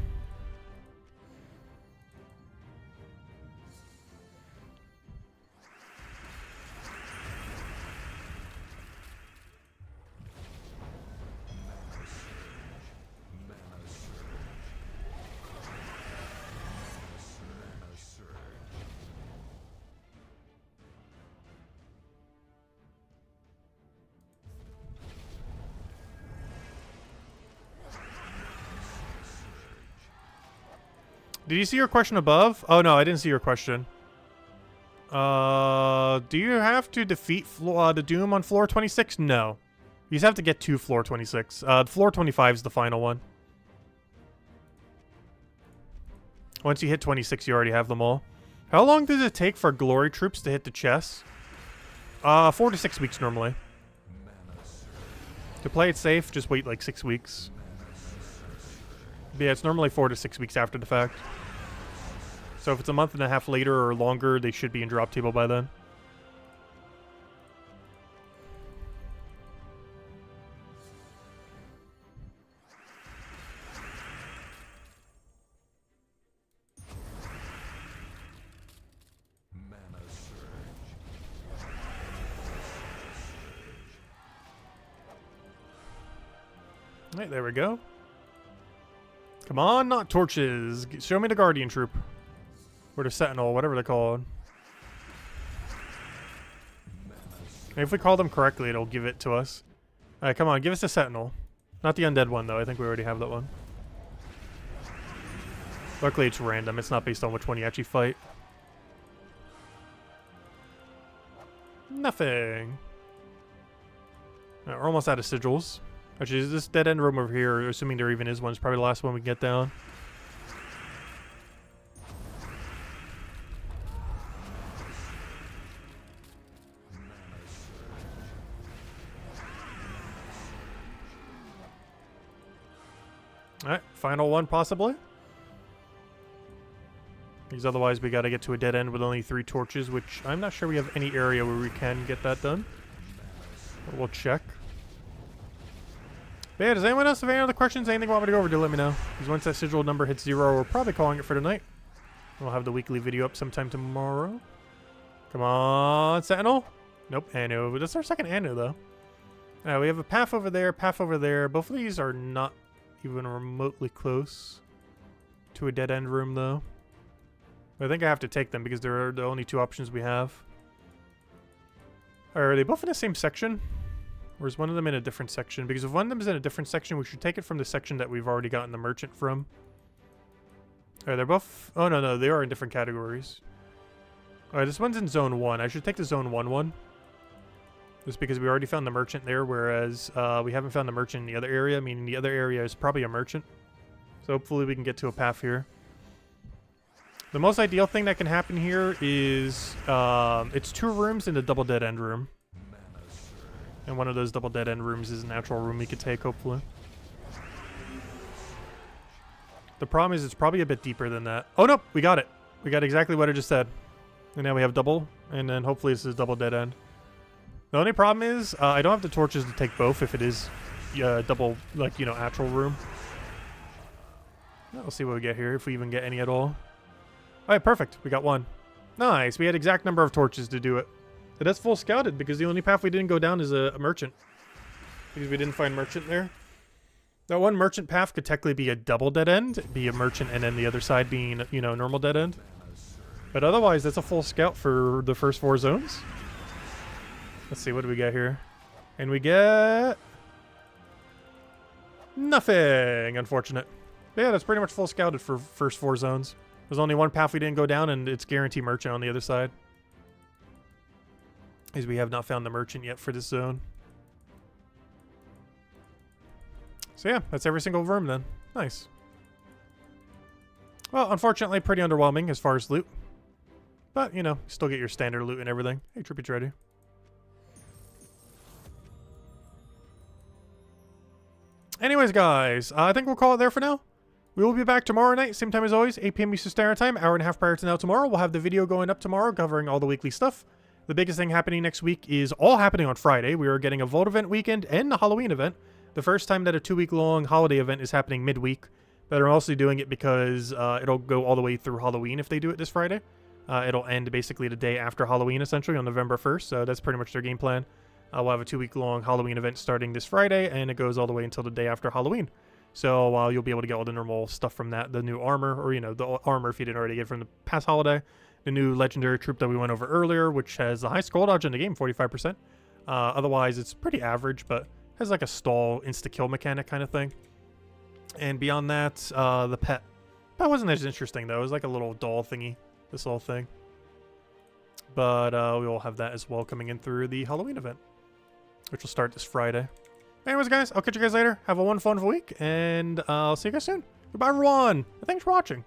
Did you see your question above? Oh no, I didn't see your question. Do you have to defeat the Doom on floor 26? No. You just have to get to floor 26. Floor 25 is the final one. Once you hit 26, you already have them all. How long does it take for glory troops to hit the chest? 4 to 6 weeks normally. To play it safe, just wait like 6 weeks. But yeah, it's normally 4 to 6 weeks after the fact. So if it's a month and a half later or longer, they should be in drop table by then. Alright, there we go. Come on, not torches. Show me the Guardian Troop. Or the Sentinel, whatever they're called. And if we call them correctly, it'll give it to us. Alright, come on, give us the Sentinel. Not the undead one, though. I think we already have that one. Luckily, it's random. It's not based on which one you actually fight. Nothing. Alright, we're almost out of sigils. Actually, this dead end room over here, assuming there even is one, is probably the last one we can get down. Alright, final one possibly. Because otherwise we gotta get to a dead end with only 3 torches, which I'm not sure we have any area where we can get that done. But we'll check. But yeah, does anyone else have any other questions? Anything you want me to go over, do let me know. Because once that sigil number hits 0, we're probably calling it for tonight. We'll have the weekly video up sometime tomorrow. Come on, Sentinel. Nope, Anu. That's our second Anu, though. We have a path over there, path over there. Both of these are not even remotely close to a dead end room, though. I think I have to take them because they're the only 2 options we have. Are they both in the same section? Or is one of them in a different section? Because if one of them is in a different section, we should take it from the section that we've already gotten the merchant from. Alright, they're both... Oh, no, they are in different categories. Alright, this one's in Zone 1. I should take the Zone 1 one. Just because we already found the merchant there, whereas we haven't found the merchant in the other area, meaning the other area is probably a merchant. So hopefully we can get to a path here. The most ideal thing that can happen here is it's 2 rooms in the double dead end room. And one of those double dead end rooms is a natural room we could take, hopefully. The problem is it's probably a bit deeper than that. Oh, no, we got it. We got exactly what I just said. And now we have double, and then hopefully this is double dead end. The only problem is I don't have the torches to take both if it is double, like, you know, actual room. We'll see what we get here, if we even get any at all. Alright, perfect. We got 1. Nice. We had exact number of torches to do it. So that's full scouted because the only path we didn't go down is a merchant. Because we didn't find merchant there. That one merchant path could technically be a double dead end, be a merchant, and then the other side being, you know, normal dead end. But otherwise, that's a full scout for the first 4 zones. Let's see, what do we get here? And we get... nothing, unfortunate. But yeah, that's pretty much full scouted for first 4 zones. There's only one path we didn't go down, and it's guaranteed merchant on the other side. As we have not found the merchant yet for this zone. So yeah, that's every single room then. Nice. Well, unfortunately, pretty underwhelming as far as loot. But, you know, still get your standard loot and everything. Hey, Trippy's ready. Anyways, guys, I think we'll call it there for now. We will be back tomorrow night, same time as always, 8 p.m. Eastern Standard Time, hour and a half prior to now tomorrow. We'll have the video going up tomorrow covering all the weekly stuff. The biggest thing happening next week is all happening on Friday. We are getting a Vault event weekend and a Halloween event. The first time that a 2-week-long holiday event is happening midweek. But they're mostly doing it because it'll go all the way through Halloween if they do it this Friday. It'll end basically the day after Halloween, essentially, on November 1st. So that's pretty much their game plan. We'll have a 2-week-long Halloween event starting this Friday, and it goes all the way until the day after Halloween. So you'll be able to get all the normal stuff from that. The new armor, or, you know, the armor if you didn't already get from the past holiday. The new legendary troop that we went over earlier, which has the highest scroll dodge in the game, 45%. Otherwise, it's pretty average, but has like a stall insta-kill mechanic kind of thing. And beyond that, the pet. That wasn't as interesting, though. It was like a little doll thingy, this whole thing. But we will have that as well coming in through the Halloween event, which will start this Friday. Anyways, guys, I'll catch you guys later. Have a wonderful week, and I'll see you guys soon. Goodbye, everyone. Thanks for watching.